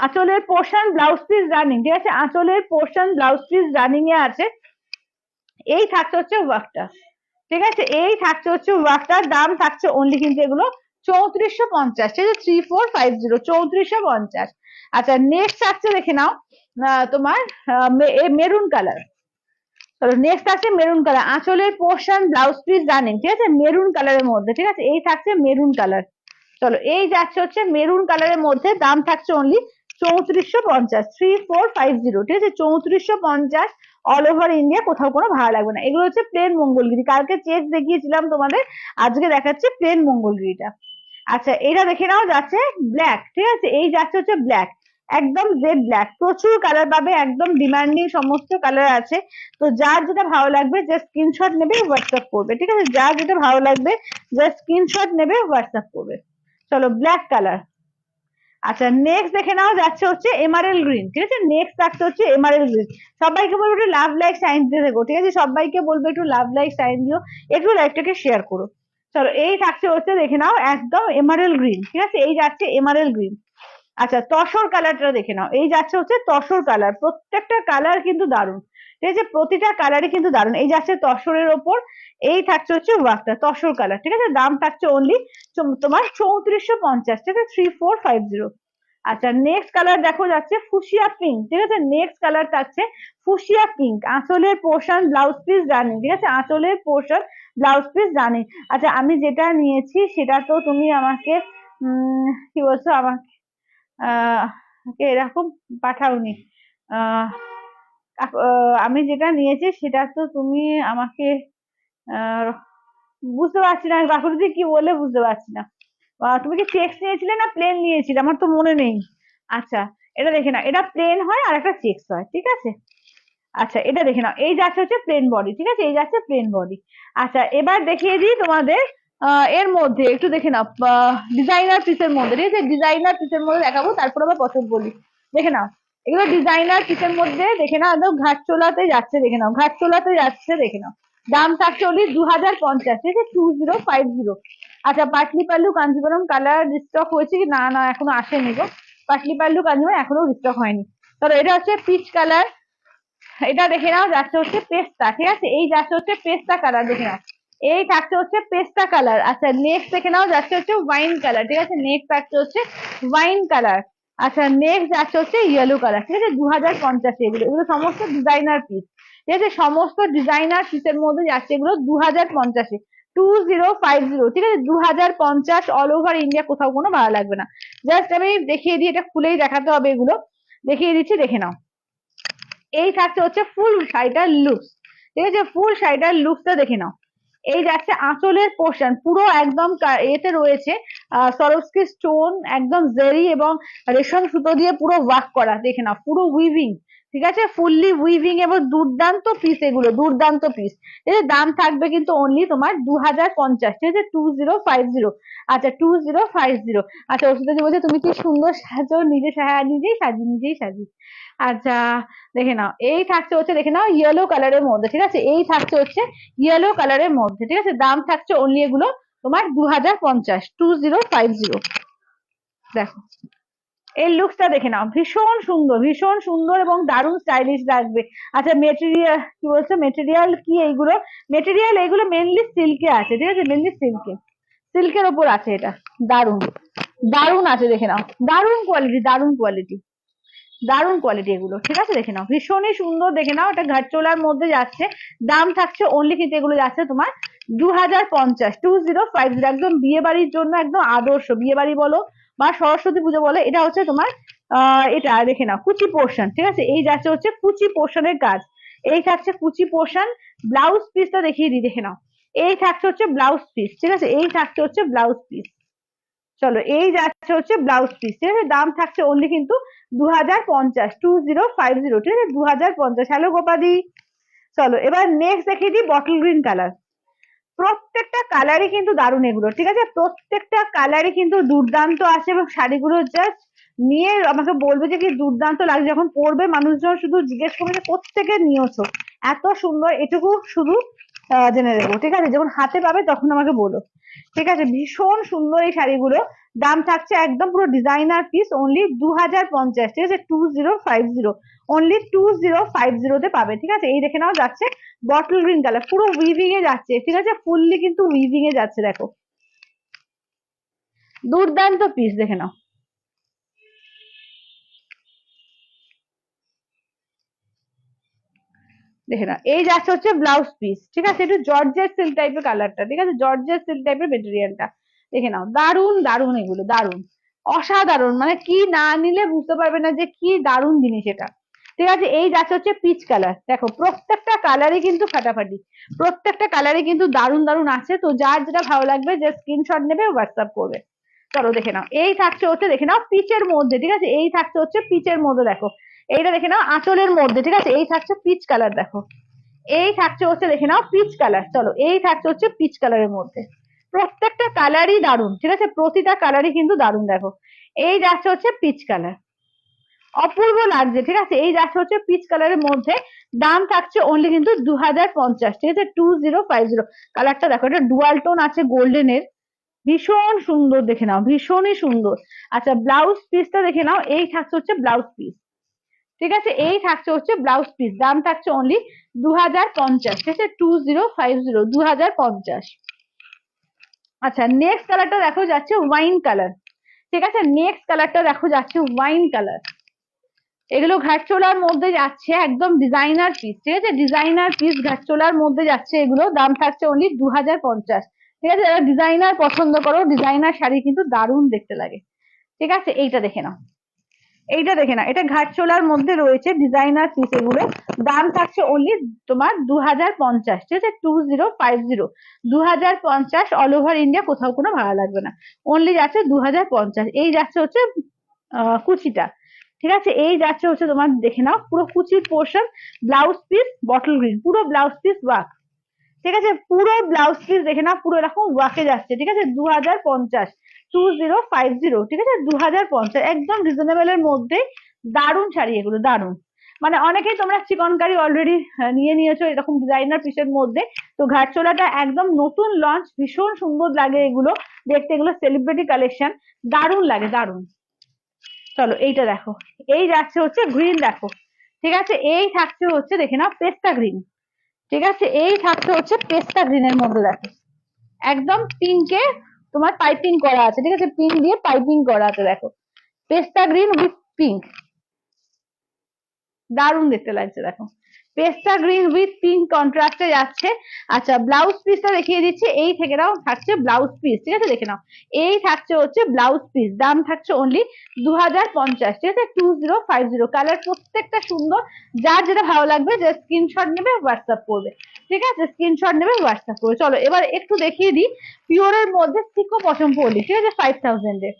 আঁচলের পোর্শন ব্লাউজ পিস রানিং, ঠিক আছে, আঁচলের পোর্শন ব্লাউজ পিস রানিং এ আছে। এই থাকছে হচ্ছে ওয়ার্কটা, ঠিক আছে, এই থাকছে হচ্ছে ওয়ার্কটার দাম থাকছে অনলি কিন্তু এগুলো 3450, ঠিক আছে, 3450, 3450। আচ্ছা নেক্সট থাকছে দেখে নাও তোমার মেরুন কালার। চলো নেক্সট আছে মেরুন কালার, আঁচলের পোর্শন ব্লাউজ পিস রানিং, ঠিক আছে, মেরুন কালারের মধ্যে, ঠিক আছে, এই থাকছে মেরুন কালার। চলো এই যাচ্ছে হচ্ছে মেরুন কালারের মধ্যে, দাম থাকছে অনলি 3450, 3450, ঠিক আছে, 3450, অল ওভার ইন্ডিয়া, কোথাও কোনো ভাড়া লাগবে না। এগুলো হচ্ছে প্লেন মঙ্গলগিরি, কালকে চেক দেখিয়েছিলাম তোমাদের, আজকে দেখাচ্ছে প্লেন মঙ্গলগিরিটা। আচ্ছা এটা দেখে নাও যাচ্ছে ব্ল্যাক, ঠিক আছে, এই যাচ্ছে হচ্ছে ব্ল্যাক, একদম জেড ব্ল্যাক, প্রচুর কালার পাবে, একদম ডিমান্ডিং সমস্ত কালার আছে। তো যার যেটা ভালো লাগবে জাস্ট স্ক্রিনশট নেবে হোয়াটসঅ্যাপ করবে, ঠিক আছে, যার যেটা ভালো লাগবে জাস্ট স্ক্রিনশট নেবে হোয়াটসঅ্যাপ করবে। চলো ব্ল্যাক কালার। আচ্ছা নেক্সট দেখে নাও যাচ্ছে হচ্ছে এমারেল গ্রিন, ঠিক আছে, নেক্সট থাকছে হচ্ছে এমারেল গ্রিন। সবাইকে বলবো একটু লাভ লাইক সাইন দিয়ে দেখো, ঠিক আছে, সবাইকে বলবো একটু লাভ লাইক সাইন দিও, একটু লাইভটাকে শেয়ার করো। চলো এই থাকছে হচ্ছে দেখে নাও একদম এমারেল গ্রিন, ঠিক আছে, এই যাচ্ছে এমারেল গ্রিন। আচ্ছা তসর কালারটা দেখে নাও, এই যাচ্ছে হচ্ছে তসর কালার, প্রত্যেকটা কালার কিন্তু দারুণ, ঠিক আছে, প্রতিটা কালারই কিন্তু দারুণ। এই যাচ্ছে তসরের ওপর, এই থাকছে হচ্ছে ওয়ার্কটা তসর কালার, ঠিক আছে, দাম থাকছে অনলি তোমার 3450, ঠিক আছে, 3450। আচ্ছা নেক্সট কালার দেখো যাচ্ছে ফুসিয়া পিঙ্ক, ঠিক আছে, নেক্সট কালার থাকছে ফুসিয়া পিঙ্ক, আঁচলের পোর্শন ব্লাউজ পিস রানিং, ঠিক আছে, আঁচলের পোর্শন ব্লাউজ পিস রানিং। আচ্ছা আমি যেটা নিয়েছি সেটা তো তুমি আমাকে কি বলছো, আমাকে এরকম পাঠাওনি। আহ আমি যেটা নিয়েছি সেটা তো তুমি আমাকে আহ বুঝতে পারছি না কাকুতি কি বলে, বুঝতে পারছি না। তুমি কি চেক্স নিয়েছিলে না প্লেন নিয়েছিলে, আমার তো মনে নেই। আচ্ছা এটা দেখে নাও, এটা প্লেন হয় আর একটা চেক্স হয়, ঠিক আছে। আচ্ছা এটা দেখে নাও, এই যাচ্ছে হচ্ছে প্লেন বডি, ঠিক আছে, এই যাচ্ছে প্লেন বডি। আচ্ছা এবার দেখিয়ে দিই তোমাদের এর মধ্যে একটু দেখে নাও, ডিজাইনার পিসের মধ্যে, ঠিক আছে, ডিজাইনার পিসের মধ্যে দেখাবো, তারপর আবার পছন্দ বলি। দেখে নাও এগুলো ডিজাইনার পিসের মধ্যে, দেখে নাও একদম ঘাটচোলাতে যাচ্ছে, দেখে নাও ঘাটচোলাতে যাচ্ছে, দেখে নাও দাম থাকছে ওলি 2050, ঠিক আছে, 2050। আচ্ছা পাটলি পাল্লু কাঞ্জিবরম কালার রিস্টক হয়েছে কি না, না এখনো আসেনি গো, পাটলি পাল্লু কাঞ্জিবরম এখনো রিস্টক হয়নি। তবে এটা হচ্ছে পিচ কালার, এটা দেখে নাও যাচ্ছে হচ্ছে পেস্তা, ঠিক আছে, এই যাচ্ছে হচ্ছে পেস্তা কালার, দেখে নাও এই থাকছে হচ্ছে পেস্তা কালার। আচ্ছা নেক্সট দেখে নাও যাচ্ছে হচ্ছে ওয়াইন কালার, ঠিক আছে, নেক্সট থাকছে হচ্ছে ওয়াইন কালার। আচ্ছা নেক্সট যাচ্ছে হচ্ছে ইয়েলো কালার, ঠিক আছে, 2050, এগুলো এগুলো সমস্ত ডিজাইনার পিস, ঠিক আছে, সমস্ত ডিজাইনার পিসের মধ্যে যাচ্ছে এগুলো 2050, 2050, ঠিক আছে, 2050, অল ওভার ইন্ডিয়া, কোথাও কোনো ভাড়া লাগবে না। জাস্ট আমি দেখিয়ে দিই, এটা খুলেই দেখাতে হবে, এগুলো দেখিয়ে দিচ্ছি, দেখে নাও এই থাকছে হচ্ছে ফুল শাড়িটার লুকস, ঠিক আছে, ফুল শাড়িটার লুকসটা দেখে নাও। এই যাচ্ছে আঁচলের পোর্শন, পুরো একদম এতে রয়েছে সরস্কি স্টোন, একদম জেরি এবং রেশম সুতো দিয়ে পুরো ওয়ার্ক করা, দেখে নাও পুরো উইভিং, ঠিক আছে, ফুললি উইভিং এবং দুর্দান্ত পিস, এগুলো দুর্দান্ত পিস। এর দাম থাকবে কিন্তু অনলি তোমার 2050, ঠিক আছে, 2050। আচ্ছা 2050। আচ্ছা ওষুধ বলছে তুমি কি সুন্দর সাজো, নিজেই সাজি, নিজেই সাজি। আচ্ছা দেখে নাও এই থাকছে হচ্ছে দেখে নাও ইয়েলো কালারের মধ্যে, ঠিক আছে, এই থাকছে হচ্ছে ইয়েলো কালারের মধ্যে, ঠিক আছে, দাম থাকছে অনলি এগুলো তোমার 2050, 2050। দেখো এই লুকসটা দেখে নাও, ভীষণ সুন্দর, ভীষণ সুন্দর এবং দারুণ স্টাইলিশ লাগবে। আচ্ছা মেটেরিয়াল কি বলছো, মেটেরিয়াল কি এইগুলো, মেটেরিয়াল এইগুলো মেনলি সিল্কে আছে, ঠিক আছে, মেনলি সিল্কে, সিল্কের ওপর আছে, এটা দারুণ দারুণ আছে, দেখে নাও দারুণ কোয়ালিটি, দারুণ কোয়ালিটি, দারুণ কোয়ালিটি এগুলো, ঠিক আছে, দেখে নাও ভীষণই সুন্দর, দেখে নাও এটা ঘাটচোলার মধ্যে যাচ্ছে, দাম থাকছে অনলি কিন্তু এগুলো যাচ্ছে তোমার 2050, 2050, একদম বিয়ে বাড়ির জন্য একদম আদর্শ, বিয়ে বাড়ি বলো বা সরস্বতী পুজো বলো, এটা হচ্ছে তোমার এটা দেখে নাও কুচি পোর্শন, ঠিক আছে, এই যাচ্ছে হচ্ছে কুচি পোর্শনের কাজ, এই থাকছে কুচি পোর্শন। ব্লাউজ পিসটা দেখিয়ে দিই, দেখে নাও এই থাকছে হচ্ছে ব্লাউজ পিস, ঠিক আছে, এই থাকছে হচ্ছে ব্লাউজ পিস। চলো এই যাচ্ছে হচ্ছে ব্লাউজ পিস, ঠিক আছে, দাম থাকছে অনলি কিন্তু 2050, 2050, ঠিক আছে 2050। হ্যালো গোপাদি। চলো এবার নেক্সট দেখিয়ে দিই বটল গ্রিন কালার। প্রত্যেকটা কালারই কিন্তু দারুণ এগুলো, ঠিক আছে প্রত্যেকটা কালারই কিন্তু দুর্দান্ত আছে এবং শাড়িগুলো জাস্ট নিয়ে আমাকে বলবে যে কি দুর্দান্ত লাগছে, যখন পরবে মানুষজন শুধু জিজ্ঞেস করবে যে কোত্থেকে নিয়েছো, এত সুন্দর। এটুকু শুধু জেনে নেবো, ঠিক আছে যখন হাতে পাবে তখন আমাকে বলো, ঠিক আছে ভীষণ সুন্দর এই শাড়িগুলো। দাম থাকছে একদম পুরো ডিজাইনার পিস, অনলি 2050, ঠিক আছে 2050, অনলি 2050 পাবে, ঠিক আছে। এই দেখে নাও যাচ্ছে বটল গ্রিন কালার, পুরো উইভিং এ যাচ্ছে, ঠিক আছে ফুললি কিন্তু উইভিং এ যাচ্ছে, দেখো দুর্দান্ত পিস, দেখে নাও। দেখে নাও এই যাচ্ছে হচ্ছে ব্লাউজ পিস, ঠিক আছে একটু জর্জেট সিল্ক টাইপের কালারটা, ঠিক আছে জর্জেট সিল্ক টাইপের মেটেরিয়ালটা, দেখে নাও দারুন দারুন এগুলো দারুন অসাধারণ, মানে কি না নিলে বুঝতে পারবে না যে কি দারুন জিনিস এটা, ঠিক আছে। এই যাচ্ছে হচ্ছে পিচ কালার, দেখো প্রত্যেকটা কালারই কিন্তু ফাটাফাটি, প্রত্যেকটা কালারই কিন্তু দারুন দারুন আছে। তো যার যেটা ভালো লাগবে যে স্ক্রিনশট নেবে হোয়াটসঅ্যাপ করবে। চলো দেখে নাও এই থাকছে হচ্ছে, দেখে নাও পিচের মধ্যে, ঠিক আছে এই থাকছে হচ্ছে পিচের মধ্যে, দেখো এইটা দেখে নাও আঁচলের মধ্যে, ঠিক আছে এই থাকছে পিচ কালার, দেখো এই থাকছে হচ্ছে দেখে নাও পিচ কালার। চলো এই থাকছে হচ্ছে পিচ কালারের মধ্যে, প্রত্যেকটা কালারই দারুন, ঠিক আছে প্রতিটা কালারই কিন্তু দারুন, দেখো এই যাচ্ছে হচ্ছে পিচ কালার, অপূর্ব লাগছে, ঠিক আছে এই যাচ্ছে হচ্ছে পিচ কালারের মধ্যে। দাম থাকছে অনলি কিন্তু 2050, ঠিক আছে 2050। কালারটা দেখো এটা ডুয়াল টোন আছে গোল্ডেনের, ভীষণ সুন্দর, দেখে নাও ভীষণই সুন্দর। আচ্ছা ব্লাউজ পিসটা দেখে নাও, এই থাকছে হচ্ছে ব্লাউজ পিস, ঠিক আছে এই থাকছে হচ্ছে ব্লাউজ পিস। দাম থাকছে অনলি 2050, ঠিক আছে 2050, 2050। আচ্ছা নেক্সট কালারটা দেখো যাচ্ছে ওয়াইন কালার, ঠিক আছে নেক্সট কালারটা দেখো যাচ্ছে ওয়াইন কালার। এগুলো ঘাটচোলার মধ্যে যাচ্ছে, একদম ডিজাইনার পিস, ঠিক আছে ডিজাইনার পিস ঘাটচোলার মধ্যে যাচ্ছে এগুলো। দাম থাকছে অনলি 2050, ঠিক আছে যারা ডিজাইনার পছন্দ করো, ডিজাইনার শাড়ি কিন্তু দারুণ দেখতে লাগে, ঠিক আছে। এইটা দেখে নাও, এইটা দেখে না, এটা ঘাটচোলার মধ্যে রয়েছে ডিজাইনার পিস এগুলো। দাম থাকছে অনলি তোমার 2050, ঠিক আছে 2050, 2050 অল ওভার ইন্ডিয়া, কোথাও কোনো ভাড়া লাগবে না, অনলি যাচ্ছে 2050। এই যাচ্ছে হচ্ছে কুচিটা, ঠিক আছে এই যাচ্ছে হচ্ছে তোমার দেখে নাও পুরো কুচির portion, blouse piece bottle green, পুরো ব্লাউজ পিস ওয়ার্ক, ঠিক আছে পুরো ব্লাউজ পিস দেখে নাও পুরো এরকম ওয়ার্কে যাচ্ছে, ঠিক আছে 2050, 2050, ঠিক আছে 2050, একদম রিজনেবল এর মধ্যে দারুণ শাড়ি এগুলো দারুণ। মানে অনেকেই তোমরা চিকনকারি অলরেডি নিয়ে নিয়েছো এরকম ডিজাইনার পিসের মধ্যে, তো ঘাটচোলাটা একদম নতুন লঞ্চ, ভীষণ সুন্দর লাগে এগুলো দেখতে, এগুলো সেলিব্রিটি কালেকশন, দারুণ লাগে দারুণ। চলো এইটা দেখো, এই যাচ্ছে হচ্ছে গ্রিন, দেখো ঠিক আছে এই থাকছে হচ্ছে দেখে নাও পেস্তা গ্রিন, ঠিক আছে এই থাকছে হচ্ছে পেস্তা গ্রিনের মধ্যে, দেখো একদম পিঙ্কে তোমার পাইপিং করা আছে, ঠিক আছে পিঙ্ক দিয়ে পাইপিং করা আছে, দেখো পেস্তা গ্রিন উইথ পিঙ্ক, দারুণ দেখতে লাগছে, দেখো পেস্তা গ্রিন উইথ পিঙ্ক কন্ট্রাস্টে যাচ্ছে। আচ্ছা ব্লাউজ পিসটা দেখিয়ে দিচ্ছি, এই থেকে নাও থাকছে ব্লাউজ পিস, ঠিক আছে দেখে নাও এই থাকছে হচ্ছে ব্লাউজ পিস। দাম থাকছে অনলি 2050, ঠিক আছে 2050। কালার প্রত্যেকটা সুন্দর, যার যেটা ভালো লাগবে যে স্ক্রিনশট নেবে হোয়াটসঅ্যাপ করবে, ঠিক আছে স্ক্রিনশট নেবে হোয়াটসঅ্যাপ করবে। চলো এবার একটু দেখিয়ে দিই পিওরের মধ্যে সিকো পশম পল্লি, ঠিক আছে 5000 এ,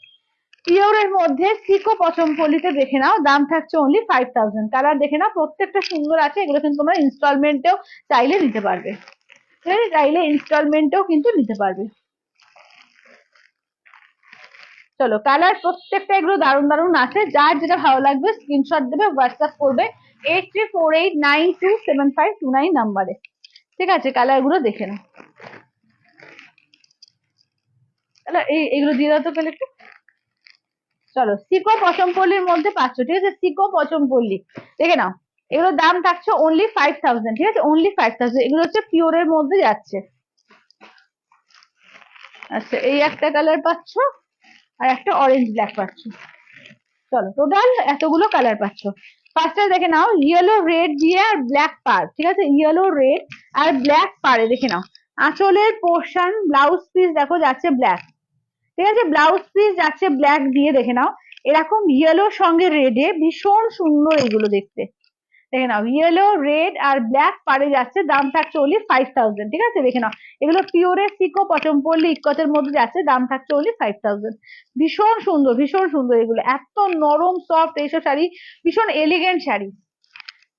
পিওরের মধ্যে সিকো পশম পল্লিতে দেখে নাও, দাম থাকছে অনলি 5000। কালার দেখে নাও প্রত্যেকটা সুন্দর আছে, এগুলো কিন্তু তোমরা ইনস্টলমেন্টেও চাইলে নিতে পারবে, ঠিক আছে চাইলে ইনস্টলমেন্টেও কিন্তু নিতে পারবে। চলো কালার প্রত্যেকটা এগুলো দারুণ দারুণ আছে, যার যেটা ভালো লাগবে স্ক্রিনশট দেবে হোয়াটসঅ্যাপ করবে 8348927529 নাম্বারে, ঠিক আছে কালার গুলো দেখে নাও। তাহলে এইগুলো দিয়ে দাও তো পেলে একটু। চলো সিকো পশমপল্লির মধ্যে পাচ্ছ, ঠিক আছে সিকো পশমপল্লি দেখে নাও, এগুলোর দাম থাকছে অনলি 5000, ঠিক আছে অনলি 5000। এগুলো হচ্ছে পিওরের মধ্যে যাচ্ছে। আচ্ছা এই একটা কালার পাচ্ছ আর একটা অরেঞ্জ ব্ল্যাক পাচ্ছ, চলো টোটাল এতগুলো কালার পাচ্ছ। ফার্স্টে দেখে নাও ইয়েলো রেড দিয়ে আর ব্ল্যাক পার, ঠিক আছে ইয়েলো রেড আর ব্ল্যাক পারে দেখে নাও। আঁচলের পোর্শন ব্লাউজ পিস দেখো যাচ্ছে ব্ল্যাক, ঠিক আছে ব্লাউজ পিস যাচ্ছে ব্ল্যাক দিয়ে দেখে নাও, এরকম ইয়েলোর সঙ্গে রেডে ভীষণ সুন্দর এগুলো দেখতে, দেখে নাও ইয়েলো, রেড আর ব্ল্যাক পারে যাচ্ছে, দাম থাকছে only 5000। ঠিক আছে, দেখে নাও এগুলো পিওরের সিকো পচমপল্লি ইক্কতের মধ্যে যাচ্ছে, দাম থাকছে only 5000। ভীষণ সুন্দর, ভীষণ সুন্দর, এগুলো এত নরম সফট এইসব শাড়ি, ভীষণ এলিগেন্ট শাড়ি।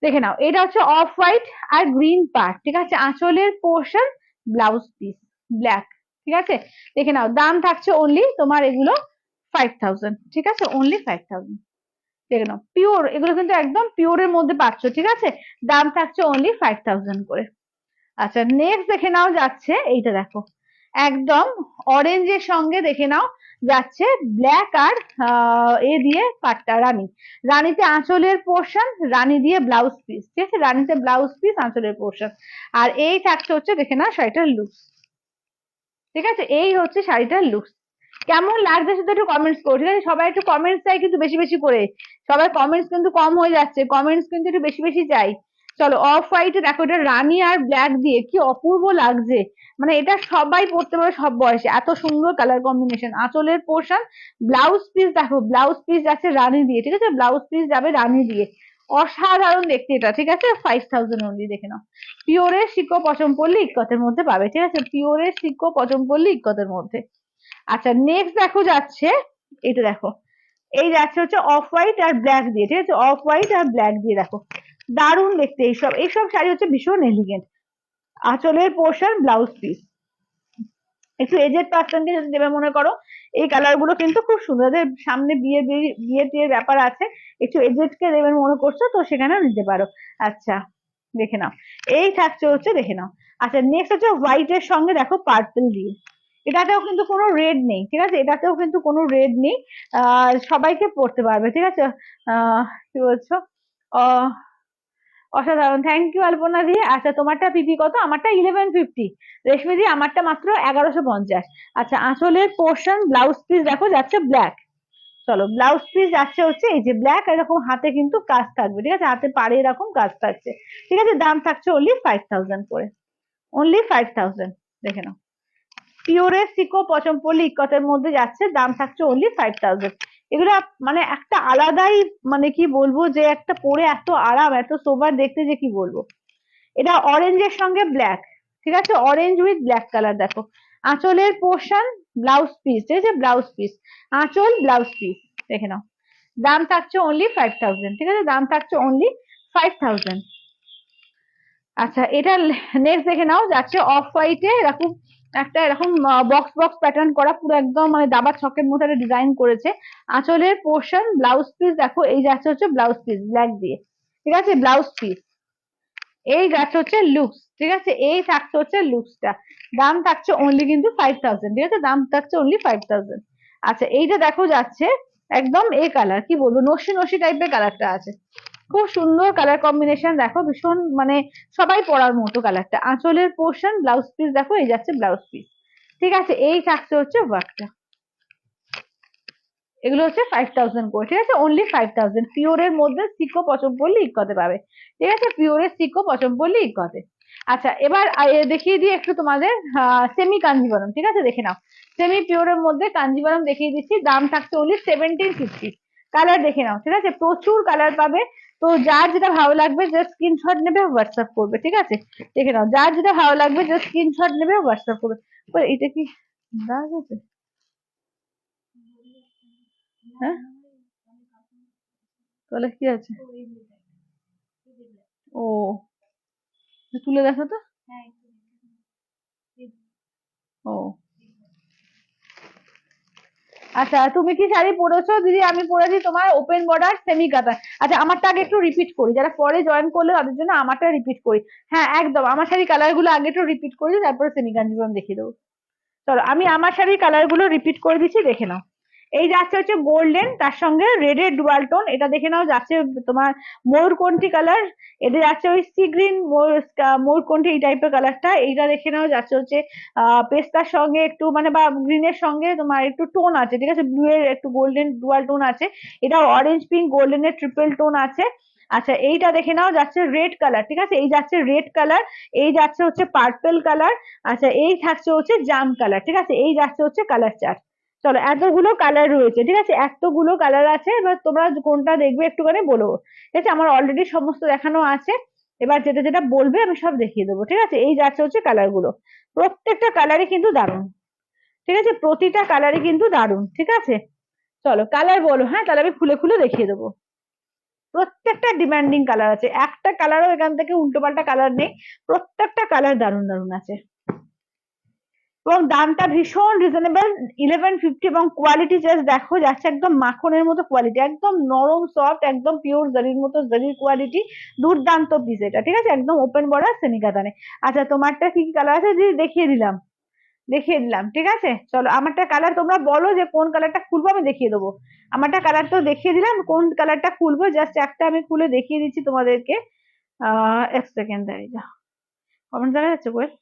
দেখে নাও এটা হচ্ছে অফ হোয়াইট আর গ্রিন পার্ট, ঠিক আছে, আঁচলের পোর্শন, ব্লাউজ পিস ব্ল্যাক। ঠিক আছে, দেখে নাও দাম থাকছে অনলি তোমার এগুলো 5000। ঠিক আছে, অনলি 5000। দেখে নাও পিওর, এগুলো কিন্তু একদম পিওরের মধ্যে পাচ্ছ। ঠিক আছে, দাম থাকছে অনলি 5000 করে। আচ্ছা নেক্সট দেখে নাও যাচ্ছে এইটা, দেখো একদম অরেঞ্জের সঙ্গে দেখে নাও যাচ্ছে ব্ল্যাক আর এ দিয়ে পাট্টা রানী, রানীতে আঁচলের পোর্শন, রানী দিয়ে ব্লাউজ পিস। ঠিক আছে, রানীতে ব্লাউজ পিস, আঁচলের পোর্শন। আর এই থাকছে হচ্ছে দেখে নাও শাড়িটার লুকস। ঠিক আছে, এই হচ্ছে শাড়িটার লুকস। কেমন লাগছে শুধু একটু কমেন্টস করো। ঠিক আছে, সবাই একটু কমেন্টস চাই কিন্তু বেশি বেশি করে, সবাই কমেন্টস কিন্তু কম হয়ে যাচ্ছে, কমেন্টস কিন্তু একটু বেশি বেশি চাই। চলো অফ হোয়াইটে দেখো, এটা রানী আর ব্ল্যাক দিয়ে কি অপূর্ব লাগছে, মানে এটা সবাই পড়তে পারে সব বয়সে, এত সুন্দর কালার কম্বিনেশন। আঁচলের পোর্শন, ব্লাউজ পিস দেখো, ব্লাউজ পিস যাচ্ছে রানী দিয়ে। ঠিক আছে, ব্লাউজ পিস যাবে রানী দিয়ে, অসাধারণ দেখতে এটা। ঠিক আছে, 5000 অনলি। দেখে নাও পিওরের সিকো পচমপল্লি ইক্কতের মধ্যে পাবে। ঠিক আছে, পিওরের সিকো পচমপল্লি ইক্কতের মধ্যে। আচ্ছা নেক্সট দেখো যাচ্ছে এটা, দেখো এই যাচ্ছে হচ্ছে অফ হোয়াইট আর ব্ল্যাক দিয়ে। ঠিক আছে, অফ হোয়াইট আর ব্ল্যাক দিয়ে, দেখো দারুণ দেখতে। এইসব এইসব শাড়ি হচ্ছে ভীষণ এলিগেন্ট। আঁচলের পোর্শন, ব্লাউজ পিস। একটু এজেড পার্সনকে যদি দেবে মনে করো, এই কালার গুলো কিন্তু খুব সুন্দর। যাদের সামনে বিয়ে বিয়ে টিয়ের ব্যাপার আছে, একটু এজেড কে দেবেন মনে করছো তো সেখানেও নিতে পারো। আচ্ছা দেখে নাও এই থাকছে হচ্ছে, দেখে নাও। আচ্ছা নেক্সট হচ্ছে হোয়াইট এর সঙ্গে দেখো পার্পল দিয়ে, এটাতেও কিন্তু কোনো রেড নেই। ঠিক আছে, এটাতেও কিন্তু কোনো রেড নেই, সবাইকে পড়তে পারবে। ঠিক আছে, কি বলছো, অসাধারণ, থ্যাংক ইউ আলপনা দি। আচ্ছা তোমারটা পিপি কত? আমারটা 1150। রেশমি দি আমারটা মাত্র 1150। আচ্ছা আঁচলের পোর্শন, ব্লাউজ পিস দেখো যাচ্ছে ব্ল্যাক। চলো ব্লাউজ পিস যাচ্ছে হচ্ছে এই যে ব্ল্যাক, এরকম হাতে কিন্তু কাজ থাকবে। ঠিক আছে, হাতে পাড়ে এরকম কাজ থাকছে। ঠিক আছে, দাম থাকছে অনলি 5000 করে, অনলি 5000। দেখে নাও পিওরের সিকো পচমপল্লি ইক্কতের মধ্যে যাচ্ছে, দাম থাকছে অনলি 5000। এগুলো মানে একটা আলাদাই, মানে কি বলবো, যে একটা পরে এত আরাম, এত সোবার দেখতে, যে কি বলবো। এটা অরেঞ্জের সঙ্গে ব্ল্যাক। ঠিক আছে, অরেঞ্জ উইথ ব্ল্যাক কালার। দেখো আঁচলের পোর্শন, ব্লাউজ পিস। ঠিক আছে, ব্লাউজ পিস, আঁচল, ব্লাউজ পিস। দেখে নাও দাম থাকছে অনলি 5000। ঠিক আছে, দাম থাকছে অনলি 5000। আচ্ছা এটা নেক্সট দেখে নাও যাচ্ছে অফ হোয়াইটে, এরকম একটা এরকম বক্স বক্স প্যাটার্ন করা, পুরো একদম মানে দাবার ছকের মতো একটা ডিজাইন করেছে। আঁচলের পোর্শন, ব্লাউজ পিস দেখো এই যাচ্ছে হচ্ছে ব্লাউজ পিস ব্ল্যাক দিয়ে। ঠিক আছে, ব্লাউজ পিস, এই যাচ্ছে হচ্ছে লুকস। ঠিক আছে, এই থাকছে হচ্ছে লুকসটা, দাম থাকছে অনলি কিন্তু 5000। ঠিক আছে, দাম থাকছে অনলি 5000। আচ্ছা এইটা দেখো যাচ্ছে একদম এই কালার, কি বলবো, নসি নসি টাইপের কালারটা আছে, খুব সুন্দর কালার কম্বিনেশন। দেখো ভীষণ মানে সবাই পরার মতো কালারটা। আঁচলের পোর্শন, ব্লাউজ পিস দেখো এই যাচ্ছে ব্লাউজ পিস। ঠিক আছে, এই থাকছে হচ্ছে ওয়ার্কটা। এগুলো হচ্ছে 5000 করে। ঠিক আছে, অনলি 5000 পিওরের মধ্যে সিকো পচমপল্লি ইক্কতে পাবে। ঠিক আছে, পিওরের সিকো পচমপল্লি ইক্কতে। আচ্ছা এবার দেখিয়ে দিই একটু তোমাদের সেমি কাঞ্জিবরম। ঠিক আছে, দেখে নাও সেমি পিওরের মধ্যে কাঞ্জিবরম দেখিয়ে দিচ্ছি, দাম থাকছে অনলি 1750। কালার দেখে নাও। ঠিক আছে, প্রচুর কালার পাবে, তো যার যেটা ভালো লাগবে জাস্ট স্ক্রিনশট নেবে, হোয়াটসঅ্যাপ করবে। ঠিক আছে, দেখে নাও যার যেটা ভালো লাগবে জাস্ট স্ক্রিনশট নেবে, হোয়াটসঅ্যাপ করবে। এটা কি দাগ আছে? হ্যাঁ তাহলে কি আছে? ও তুলে দেখো তো। ও আচ্ছা তুমি কি শাড়ি পরেছো দিদি? আমি পরেছি তোমার ওপেন বর্ডার সেমি কাতান। আচ্ছা আমারটা আগে একটু রিপিট করি, যারা পরে জয়েন করলে তাদের জন্য আমারটা রিপিট করি। হ্যাঁ একদম, আমার শাড়ি কালার গুলো আগে একটু রিপিট করে দিই, তারপরে সেমি কাঞ্জিবরম দেখিয়ে দেবো। চলো আমি আমার শাড়ির কালার গুলো রিপিট করে দিচ্ছি, দেখে নাও। এই যাচ্ছে হচ্ছে গোল্ডেন, তার সঙ্গে রেডের ডুয়াল টোন, এটা দেখে নাও যাচ্ছে তোমার ময়ূরকণ্ঠী কালার। এটা যাচ্ছে ওই সি গ্রিন ময়ূরকণ্ঠী এই টাইপের কালারটা। এইটা দেখে নাও যাচ্ছে হচ্ছে পেস্তার সঙ্গে একটু মানে বা গ্রিনের সঙ্গে তোমার একটু টোন আছে। ঠিক আছে, ব্লু এর একটু গোল্ডেন ডুয়াল টোন আছে। এটা অরেঞ্জ পিঙ্ক গোল্ডেনের ট্রিপল টোন আছে। আচ্ছা এইটা দেখে নাও যাচ্ছে রেড কালার। ঠিক আছে, এই যাচ্ছে রেড কালার, এই যাচ্ছে হচ্ছে পার্পল কালার। আচ্ছা এই থাকছে হচ্ছে জাম কালার। ঠিক আছে, এই যাচ্ছে হচ্ছে কালার চার্ট। চলো, এতগুলো কালার রয়েছে, ঠিক আছে, এতগুলো কালার আছে। এবার তোমরা কোনটা দেখবে একটুখানি বলো, ঠিক আছে? আমার অলরেডি সমস্ত দেখানো আছে, এবার যেটা যেটা বলবে আমি সব দেখিয়ে দেবো, ঠিক আছে? এই যাচ্ছে হচ্ছে কালার গুলো, প্রত্যেকটা কালারই কিন্তু দারুণ, ঠিক আছে, প্রতিটা কালারই কিন্তু দারুণ, ঠিক আছে? চলো কালার বলো, হ্যাঁ, তাহলে আমি খুলে খুলে দেখিয়ে দেবো। প্রত্যেকটা ডিমান্ডিং কালার আছে, একটা কালারও এখান থেকে উল্টো পাল্টা কালার নেই, প্রত্যেকটা কালার দারুণ দারুণ আছে। এবং দামটা ভীষণ রিজনেবল, 1150, এবং কোয়ালিটি জাস্ট দেখো, যাচ্ছে একদম মাখনের মতো কোয়ালিটি, একদম নরম সফট, একদম পিওর জারির মতো জারির কোয়ালিটি, দুর্দান্ত পিস এটা, ঠিক আছে, একদম ওপেন বর্ডার সেমি কাতানে। আচ্ছা, তোমারটা কি কি কালার আছে? দেখিয়ে দিলাম, দেখিয়ে দিলাম, ঠিক আছে। চলো, আমারটা কালার তোমরা বলো যে কোন কালারটা খুলবো, আমি দেখিয়ে দেবো। আমারটা কালার তো দেখিয়ে দিলাম, কোন কালারটা খুলবো জাস্ট একটা আমি খুলে দেখিয়ে দিচ্ছি তোমাদেরকে। এক সেকেন্ড, দাঁড়িয়ে যা, কমেন্ট দেখা যাচ্ছে কোয়েল?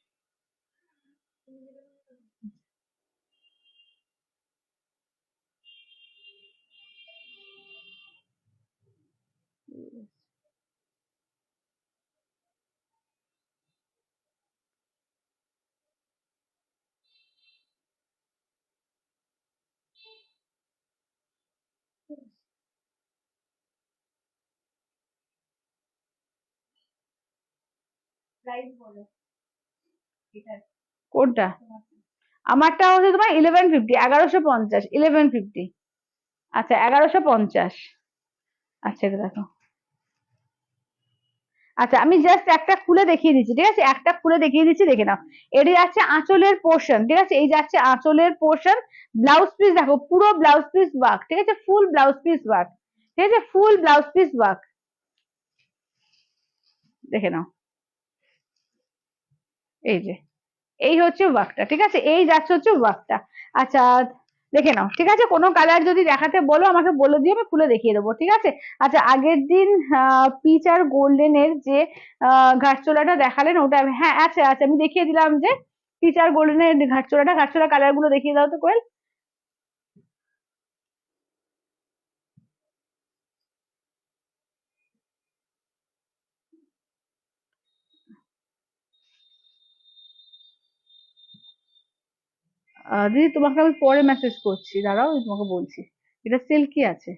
কোনটা? আমারটা হচ্ছে তোমার 1150, 1150, 1150। আচ্ছা, 1150। আচ্ছা, এটা দেখো। আচ্ছা, আমি জাস্ট একটা খুলে দেখিয়ে দিচ্ছি, ঠিক আছে, একটা খুলে দেখিয়ে দিচ্ছি, দেখে নাও। এটি যাচ্ছে আঁচলের পোর্শন, ঠিক আছে, এই যাচ্ছে আঁচলের পোর্শন। ব্লাউজ পিস দেখো, পুরো ব্লাউজ পিস ওয়ার্ক, ঠিক আছে, ফুল ব্লাউজ পিস ওয়ার্ক, ঠিক আছে, ফুল ব্লাউজ পিস ওয়ার্ক, দেখে নাও। এই যে, এই হচ্ছে ওয়ার্কটা, ঠিক আছে, এই যাচ্ছে হচ্ছে ওয়ার্কটা। আচ্ছা, দেখে নাও, ঠিক আছে, কোনো কালার যদি দেখাতে বলো আমাকে বলে দিও, আমি খুলে দেখিয়ে দেবো, ঠিক আছে। আচ্ছা, আগের দিন পিচ আর গোল্ডেনের যে ঘাটচোলাটা দেখালেন ওটা হ্যাঁ, আচ্ছা আচ্ছা, আমি দেখিয়ে দিলাম যে পিচ আর গোল্ডেনের ঘাটচোলা কালার গুলো দেখিয়ে দাও তো কোয়েল। দিদি, তোমাকে আমি পরে মেসেজ করছি, দাঁড়াও, আমি তোমাকে বলছি। এটা সিল্কি আছে।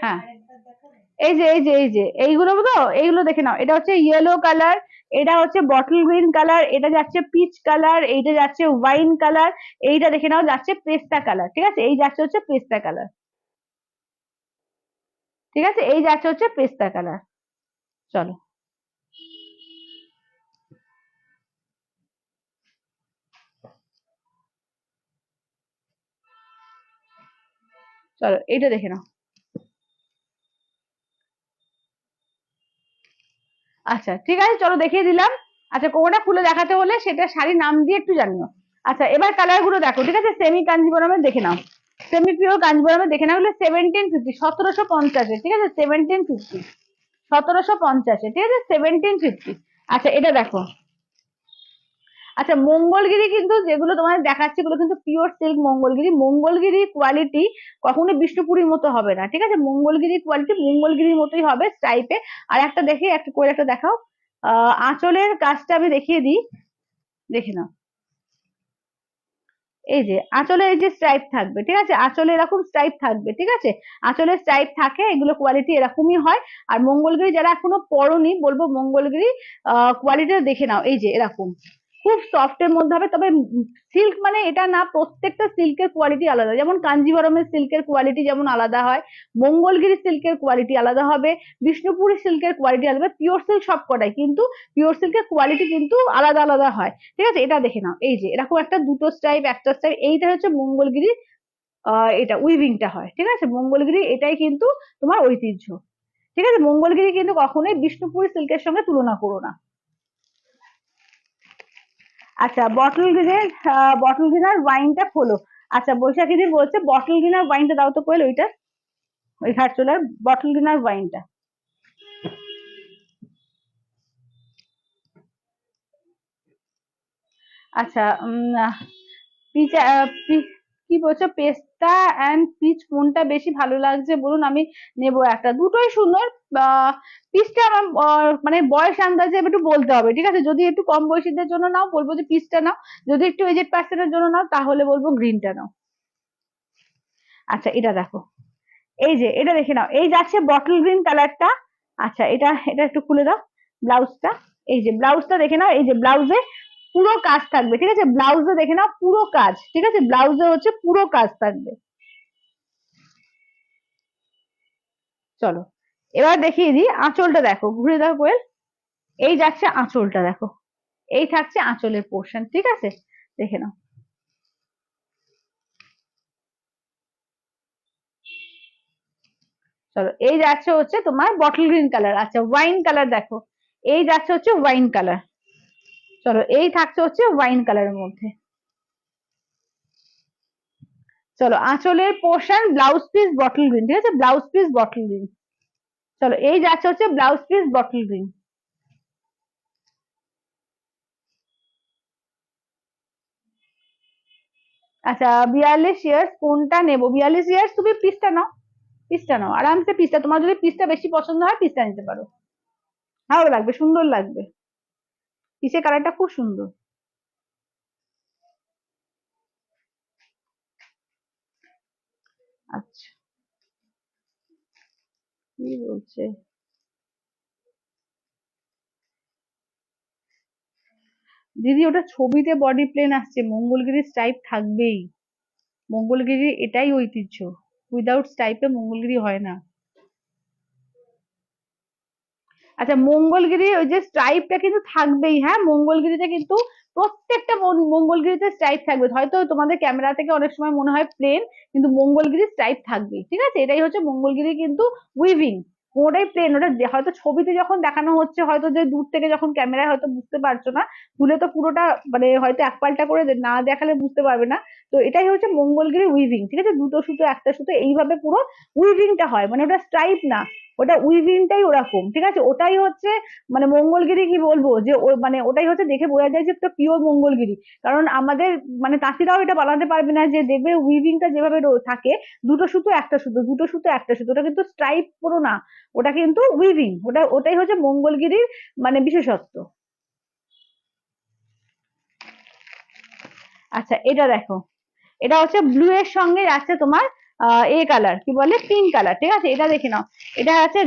হ্যাঁ, এই যে এইগুলো তো, এইগুলো দেখে নাও, এটা হচ্ছে ইয়েলো কালার, এটা হচ্ছে বটল গ্রিন কালার, এটা যাচ্ছে পিচ কালার, এইটা যাচ্ছে ওয়াইন কালার, এইটা দেখে নাও যাচ্ছে পেস্তা কালার, ঠিক আছে, এই যাচ্ছে হচ্ছে পেস্তা কালার, ঠিক আছে, এই যাচ্ছে হচ্ছে পেস্তা কালার। চলো, চলো এইটা দেখে নাও। আচ্ছা, ঠিক আছে, চলো দেখিয়ে দিলাম। আচ্ছা, কোনটা খুলে দেখাতে হলে সেটা শাড়ির নাম দিয়ে একটু জানিও। আচ্ছা, এবার কালার গুলো দেখো, ঠিক আছে, সেমি কাঞ্জিবরমের দেখে নাও, সেমি পিওর কাঞ্জিবরমের দেখে নাও, হলে 1750, 1750, ঠিক আছে, 1750, 1750, ঠিক আছে, 1750। আচ্ছা, এটা দেখো। আচ্ছা, মঙ্গলগিরি কিন্তু যেগুলো তোমাদের দেখাচ্ছে এগুলো কিন্তু pure silk Mangalagiri, Mangalagiri quality কখনো বিষ্ণুপুরীর মতো হবে না, ঠিক আছে, মঙ্গলগিরি কোয়ালিটি মঙ্গলগিরির মতোই হবে স্টাইপে। আর একটা দেখি, একটা করে একটা দেখাও। আঁচলের কাজটা আমি দেখিয়ে দিই, দেখে নাও। এই যে আঁচলে এই যে স্ট্রাইপ থাকবে, ঠিক আছে, আঁচলে এরকম স্ট্রাইপ থাকবে, ঠিক আছে, আঁচলে স্ট্রাইপ থাকে, এগুলো কোয়ালিটি এরকমই হয়। আর মঙ্গলগিরি যারা এখনো পরনি, বলবো মঙ্গলগিরি কোয়ালিটিটা দেখে নাও, এই যে এরকম খুব সফট এর মধ্যে হবে। তবে সিল্ক মানে এটা না, প্রত্যেকটা সিল্কের কোয়ালিটি আলাদা, যেমন কাঞ্জিভরমের সিল্কের কোয়ালিটি যেমন আলাদা হয়, মঙ্গলগিরি সিল্কের কোয়ালিটি আলাদা হবে, বিষ্ণুপুরি সিল্কের কোয়ালিটি আলাদা, পিওর সিল্ক সব কটাই কিন্তু পিওর সিল্কের কোয়ালিটি কিন্তু আলাদা আলাদা হয়, ঠিক আছে, এটা দেখে নাও। এই যে এরকম একটা দুটো স্টাইপ, একটা স্টাইপ, এইটা হচ্ছে মঙ্গলগিরি, এটা উইভিংটা হয়, ঠিক আছে, মঙ্গলগিরি এটাই কিন্তু তোমার ঐতিহ্য, ঠিক আছে, মঙ্গলগিরি কিন্তু কখনোই বিষ্ণুপুরি সিল্কের সঙ্গে তুলনা করো না। আচ্ছা, বটল গ্রিনার ওয়াইনটা খোলো। আচ্ছা, বৈশাখী দি বলছে বটল গ্রিনার ওয়াইনটা দাও তো কোয়েল, ওইটা, ওই ঘাটচোলার বটল গ্রিনার ওয়াইনটা। আচ্ছা, পিচা, কি বলছো, পেস্ট পিস্তা অ্যান্ড পিচ কোনটা বেশি ভালো লাগছে বলুন, আমি নেব একটা। দুটোই সুন্দর। পিসটা আমার মানে বয়স আন্দাজে একটু বলতে হবে, ঠিক আছে? যদি একটু কম বয়সীদের জন্য নাও বলবো যে পিসটা নাও, যদি একটু এজেড পার্সনের জন্য নাও তাহলে বলবো গ্রিনটা নাও। আচ্ছা এটা দেখো, এই যে এটা দেখে নাও, এই যাচ্ছে বটল গ্রিন কালারটা। আচ্ছা এটা এটা একটু খুলে দাও ব্লাউজটা। এই যে ব্লাউজটা দেখে নাও, এই যে ব্লাউজে পুরো কাজ থাকবে, ঠিক আছে? ব্লাউজে দেখে নাও পুরো কাজ, ঠিক আছে? ব্লাউজে হচ্ছে পুরো কাজ থাকবে। চলো এবার দেখিয়ে দিই আঁচলটা, দেখো ঘুরে দাও কোয়েল। এই যাচ্ছে আঁচলটা, দেখো এই থাকছে আঁচলের পোর্শন, ঠিক আছে? দেখে নাও। চলো এই যাচ্ছে হচ্ছে তোমার বটল গ্রিন কালার। আচ্ছা ওয়াইন কালার দেখো, এই যাচ্ছে হচ্ছে ওয়াইন কালার। চলো এই থাকছে হচ্ছে ওয়াইন কালারের মধ্যে। চলো আঁচলের portion blouse piece bottle green, ঠিক আছে? Blouse piece bottle green. চলো এই যাচ্ছে হচ্ছে ব্লাউজ পিস বটল গ্রিন। আচ্ছা 42 ইয়ার্স কোনটা নেবো? 42 ইয়ার্স তুমি পিসটা নাও, পিসটা নাও আরামসে, পিসটা তোমার যদি পিসটা বেশি পছন্দ হয় পিসটা নিতে পারো, ভালো লাগবে, সুন্দর লাগবে, পিসের কালারটা খুব সুন্দর। আচ্ছা কি বলছে দিদি, ওটা ছবিতে বডি প্লেন আসছে, মঙ্গলগিরি স্টাইপ থাকবেই। মঙ্গলগিরি এটাই ঐতিহ্য, উইদাউট স্টাইপে মঙ্গলগিরি হয় না। আচ্ছা মঙ্গলগিরি ওই যে স্ট্রাইপটা কিন্তু থাকবেই, হ্যাঁ মঙ্গলগিরিতে কিন্তু প্রত্যেকটা মঙ্গলগিরিতে স্ট্রাইপ থাকবে। হয়তো তোমাদের ক্যামেরা থেকে অনেক সময় মনে হয় প্লেন, কিন্তু মঙ্গলগিরি স্ট্রাইপ থাকবে, ঠিক আছে? এটাই হচ্ছে মঙ্গলগিরি কিন্তু উইভিং, কোনোটাই প্লেন। ওটা হয়তো ছবিতে যখন দেখানো হচ্ছে, হয়তো যে দূর থেকে যখন ক্যামেরায় হয়তো বুঝতে পারছো না, ভুলে তো পুরোটা মানে হয়তো এক পাল্টা করে না দেখালে বুঝতে পারবে না। তো এটাই হচ্ছে মঙ্গলগিরি উইভিং, ঠিক আছে? দুটো সুতো একটা সুতো এইভাবে পুরো উইভিংটা হয়, মানে ওটা স্ট্রাইপ না, ওটা উইভিংটাই ওরকম, ঠিক আছে? ওটাই হচ্ছে মানে মঙ্গলগিরি, কি বলবো যে মানে ওটাই হচ্ছে দেখে বোঝা যায় যে একটা পিওর মঙ্গলগিরি। কারণ আমাদের মানে তাঁতিরাও এটা বানাতে পারবে না যে দেখবে উইভিংটা যেভাবে থাকে, দুটো সুতো একটা সুতো, দুটো সুতো একটা সুতো, ওটা কিন্তু স্ট্রাইপ পুরো না, ওটা কিন্তু উইভিং, ওটাই হচ্ছে মঙ্গলগিরির মানে বিশেষত্ব। আচ্ছা এটা দেখো, এটা হচ্ছে ব্লু এর সঙ্গে যাচ্ছে তোমার এ কালার, কি বলে পিঙ্ক কালার, ঠিক আছে? এটা দেখে নাও, এটা আছে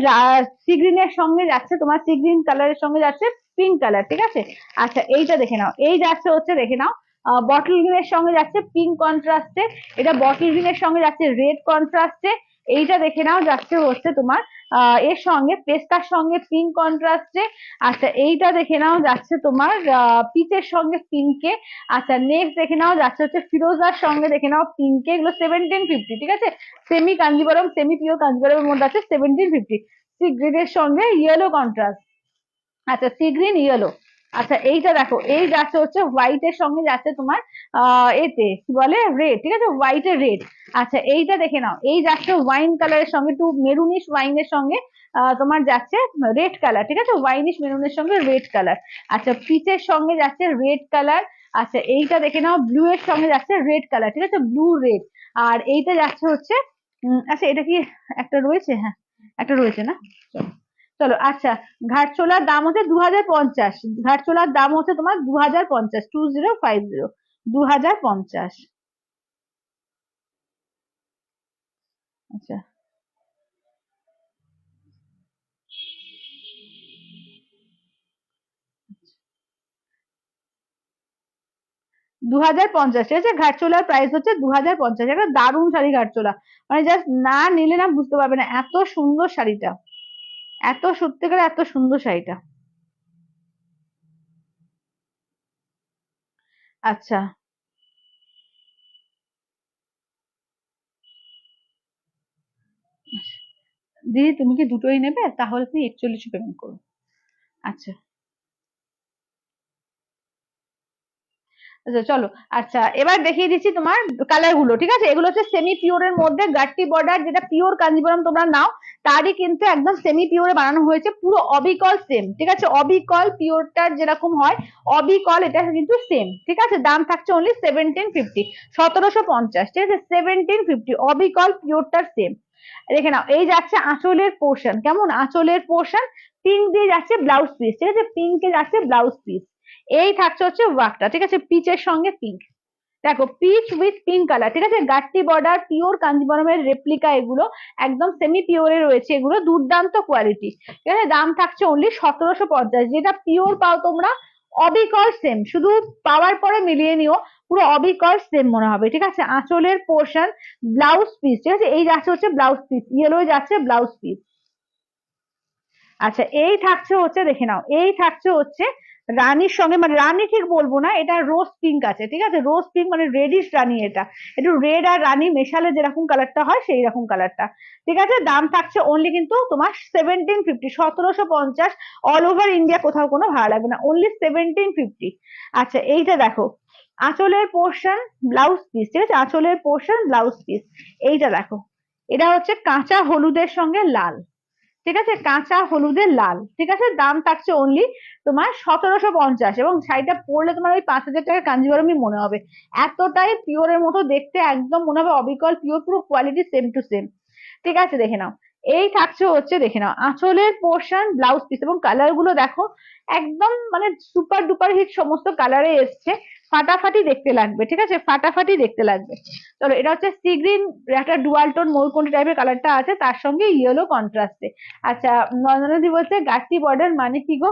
সি গ্রিন এর সঙ্গে যাচ্ছে তোমার, সি গ্রিন কালারের সঙ্গে যাচ্ছে পিঙ্ক কালার, ঠিক আছে? আচ্ছা এইটা দেখে নাও, এই যাচ্ছে হচ্ছে দেখে নাও বটল গ্রিনের সঙ্গে যাচ্ছে পিঙ্ক কন্ট্রাস্টে, এটা বটল গ্রিনের সঙ্গে যাচ্ছে রেড কন্ট্রাস্টে, এইটা দেখে নাও যাচ্ছে হচ্ছে তোমার এর সঙ্গে পেস্তার সঙ্গে পিঙ্ক কন্ট্রাস্টে। আচ্ছা এইটা দেখে নাও যাচ্ছে তোমার পিচের সঙ্গে পিঙ্কে। আচ্ছা নেক্সট দেখে নাও যাচ্ছে হচ্ছে ফিরোজার সঙ্গে দেখে নাও পিঙ্কে, এগুলো 1750, ঠিক আছে? সেমি কাঞ্জিবরম সেমি পিওর কাঞ্জিবরমের মধ্যে আছে 1750। সি গ্রিনের সঙ্গে ইয়েলো কন্ট্রাস্ট, আচ্ছা সি গ্রিন ইয়েলো। আচ্ছা এইটা দেখো, এই যাচ্ছে হচ্ছে হোয়াইট এর সঙ্গে যাচ্ছে তোমার এতে কি বলে রেড, ঠিক আছে? হোয়াইট এর রেড। আচ্ছা এইটা দেখে নাও, এই যাচ্ছে ওয়াইন কালারের সঙ্গে, একটু মেরুনিশ ওয়াইনের সঙ্গে তোমার যাচ্ছে রেড কালার, ঠিক আছে? ওয়াইনিশ মেরুনের সঙ্গে রেড কালার। আচ্ছা পিচের সঙ্গে যাচ্ছে রেড কালার। আচ্ছা এইটা দেখে নাও, ব্লু এর সঙ্গে যাচ্ছে রেড কালার, ঠিক আছে? Blue red. আর এইটা যাচ্ছে হচ্ছে আচ্ছা এটা কি একটা রয়েছে, হ্যাঁ একটা রয়েছে না? চলো চলো আচ্ছা, ঘাটচোলার দাম হচ্ছে 2050, ঘাটচোলার দাম হচ্ছে তোমার 2050, 2050, 2050। আচ্ছা 2050, ঠিক আছে? ঘাটচোলার প্রাইস হচ্ছে 2050, একটা দারুণ শাড়ি ঘাটচোলা, মানে জাস্ট না নিলে না বুঝতে পারবে না এত সুন্দর শাড়িটা, এত সত্যিকার এত সুন্দর শাড়িটা। আচ্ছা দিদি তুমি কি দুটোই নেবে? তাহলে তুমি 41 পেমেন্ট করো। আচ্ছা আচ্ছা চলো। আচ্ছা এবার দেখিয়ে দিচ্ছি তোমার কালার গুলো, ঠিক আছে? এগুলো হচ্ছে সেমি পিওরের মধ্যে গাট্টি বর্ডার, যেটা পিওর কাঞ্জিবরম তোমরা নাও তারই কিন্তু একদম সেমি পিওরে বানানো হয়েছে, পুরো অবিকল সেম, ঠিক আছে? অবিকল পিওরটার যেরকম হয় অবিকল এটা কিন্তু সেম, ঠিক আছে? দাম থাকছে অনলি 1750, 1750, ঠিক আছে? 1750 অবিকল পিওরটার সেম। দেখে নাও, এই যাচ্ছে আঁচলের পোর্শন, কেমন আঁচলের পোর্শন, পিঙ্ক দিয়ে যাচ্ছে ব্লাউজ পিস, ঠিক আছে? পিঙ্কে যাচ্ছে ব্লাউজ পিস। এই থাকছে হচ্ছে ওয়ার্কটা, ঠিক আছে? পিচের সঙ্গে পিঙ্ক, দেখো পিচ উইথ পিঙ্ক কালার, ঠিক আছে? গাট্টি বর্ডার পিওর কাঞ্জিবরমের রেপ্লিকা, এগুলো একদম সেমি পিওরে রয়েছে, এগুলো দুর্দান্ত কোয়ালিটি, ঠিক আছে? দাম থাকছে অনলি 1750, যেটা পিওর পাও তোমরা অবিকল সেম, শুধু পাওয়ার পরে মিলিয়ে নিও, পুরো অবিকল সেম মনে হবে, ঠিক আছে? আঁচলের পোর্শন, ব্লাউজ পিস, ঠিক আছে? এই যাচ্ছে হচ্ছে ব্লাউজ পিস, ইয়েলো যাচ্ছে ব্লাউজ পিস। আচ্ছা এই থাকছে হচ্ছে, দেখে নাও, এই থাকছে হচ্ছে রানীর সঙ্গে, মানে রানী ঠিক বলবো না, এটা রোজ পিঙ্ক আছে, ঠিক আছে? রোজ পিঙ্ক মানে রেডিশ রানী, এটা একটু রেড আর রানী মেশালে যেরকম কালারটা হয় সেই রকম কালারটা, ঠিক আছে? দাম থাকছে অনলি কিন্তু তোমার 1750, 1750, অল ওভার ইন্ডিয়া কোথাও কোনো ভাড়া লাগবে না, অনলি 1750। আচ্ছা এইটা দেখো, আঁচলের পোর্শন ব্লাউজ পিস, ঠিক আছে? আঁচলের পোর্শন ব্লাউজ পিস, এইটা দেখো, এটা হচ্ছে কাঁচা হলুদের সঙ্গে লাল, ঠিক আছে? কাঁচা হলুদের লাল, ঠিক আছে? দাম থাকছে অনলি তোমার 1750, এবং শাড়িটা পরলে তোমার ওই 5000 টাকার কাঞ্জিবরমই মনে হবে, এতটাই পিওরের মতো দেখতে, একদম মনে হবে অবিকল পিওর, পুরো কোয়ালিটি সেম টু সেম, ঠিক আছে? দেখে নাও, এই থাকছে হচ্ছে, দেখে নাও, আঁচলের পোর্শন ব্লাউজ পিস, এবং কালার গুলো দেখো একদম মানে সুপার ডুপার হিট সমস্ত কালারে এসছে, ফাটাফাটি দেখতে লাগবে, ঠিক আছে? ফাটাফাটি দেখতে লাগবে। চলো, এটা হচ্ছে সি গ্রিন, একটা ডুয়াল টোন ময়ূরকণ্ঠী টাইপের কালারটা আছে, তার সঙ্গে ইয়েলো কন্ট্রাস্টে। আচ্ছা নন্দনাদি বলছে গাট্টি বর্ডার মানে কি গো?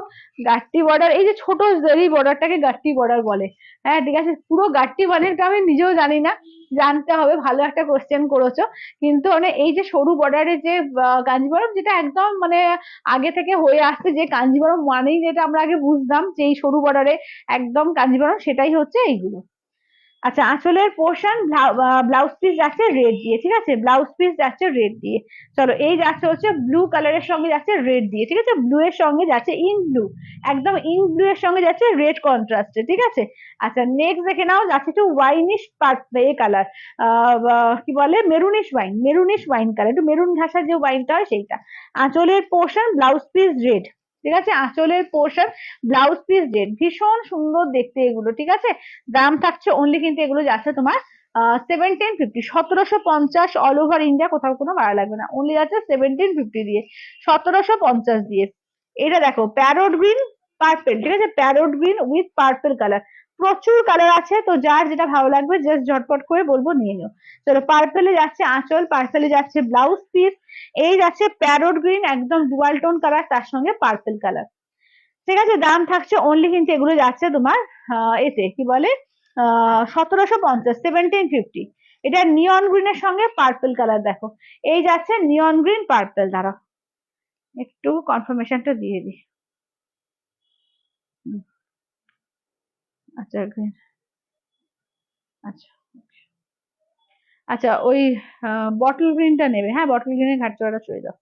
গাট্টি বর্ডার এই যে ছোট জেরি বর্ডারটাকে গাট্টি বর্ডার বলে। হ্যাঁ ঠিক আছে, পুরো গাট্টি মানেটা আমি নিজেও জানি না, জানতে হবে, ভালো একটা কোশ্চেন করেছো। কিন্তু মানে এই যে সরু বর্ডারের যে কাঞ্জিবরম, যেটা একদম মানে আগে থেকে হয়ে আসছে, যে কাঞ্জিবরম মানেই যেটা আমরা আগে বুঝতাম যে এই সরু বর্ডারে একদম কাঞ্জিবরম, সেটাই হচ্ছে এইগুলো। আচ্ছা আঁচলের পোর্শন ব্লাউজ পিস যাচ্ছে রেড দিয়ে, ঠিক আছে? ব্লাউজ পিস যাচ্ছে রেড দিয়ে। চলো এই যাচ্ছে হচ্ছে ব্লু কালারের সঙ্গে যাচ্ছে রেড দিয়ে, ঠিক আছে? ব্লু এর সঙ্গে যাচ্ছে ইঙ্ক ব্লু, একদম ইঙ্ক ব্লু এর সঙ্গে যাচ্ছে রেড কন্ট্রাস্টে, ঠিক আছে? আচ্ছা নেক্সট দেখে নাও, যাচ্ছে একটু ওয়াইনিশ এ কালার, কি বলে, maroonish wine, maroonish wine colour, একটু মেরুন ঘাসার যে ওয়াইনটা হয় সেইটা। আঁচলের পোর্শন ব্লাউজ পিস রেড, ঠিক আছে? আঁচলের পোর্শন ব্লাউজ পিস রেড, ভীষণ সুন্দর দেখতে এগুলো, ঠিক আছে? দাম থাকছে অনলি কিন্তু এগুলো যাচ্ছে তোমার 1750, 1750, অল ওভার ইন্ডিয়া কোথাও কোনো ভাড়া লাগবে না, অনলি যাচ্ছে 1750 দিয়ে, 1750 দিয়ে। এটা দেখো প্যারোট গ্রিন পার্পেল, ঠিক আছে? Parrot green with purple colour, প্রচুর কালার আছে, তো যার যেটা ভালো লাগবে জাস্ট ঝটপট করে বলবো নিয়ে নিও। চলো পার্পেলে যাচ্ছে আঁচল, পার্পেলে যাচ্ছে ব্লাউজ পিস, এই যাচ্ছে প্যারোট গ্রিন একদম ডুয়াল টোন কালার, তার সঙ্গে পার্পেল কালার, ঠিক আছে? দাম থাকছে অনলি কিন্তু এগুলো যাচ্ছে তোমার এতে কি বলে 1750, 1750। এটা নিয়ন গ্রিনের সঙ্গে পার্পল কালার, দেখো এই যাচ্ছে নিয়ন গ্রিন পার্পল, দ্বারা একটু কনফার্মেশনটা দিয়ে দিই। আচ্ছা গ্রিন, আচ্ছা আচ্ছা ওই বটল গ্রিনটা নেবে, হ্যাঁ বটল গ্রিনের ঘাট চড়াটা চলে যাও।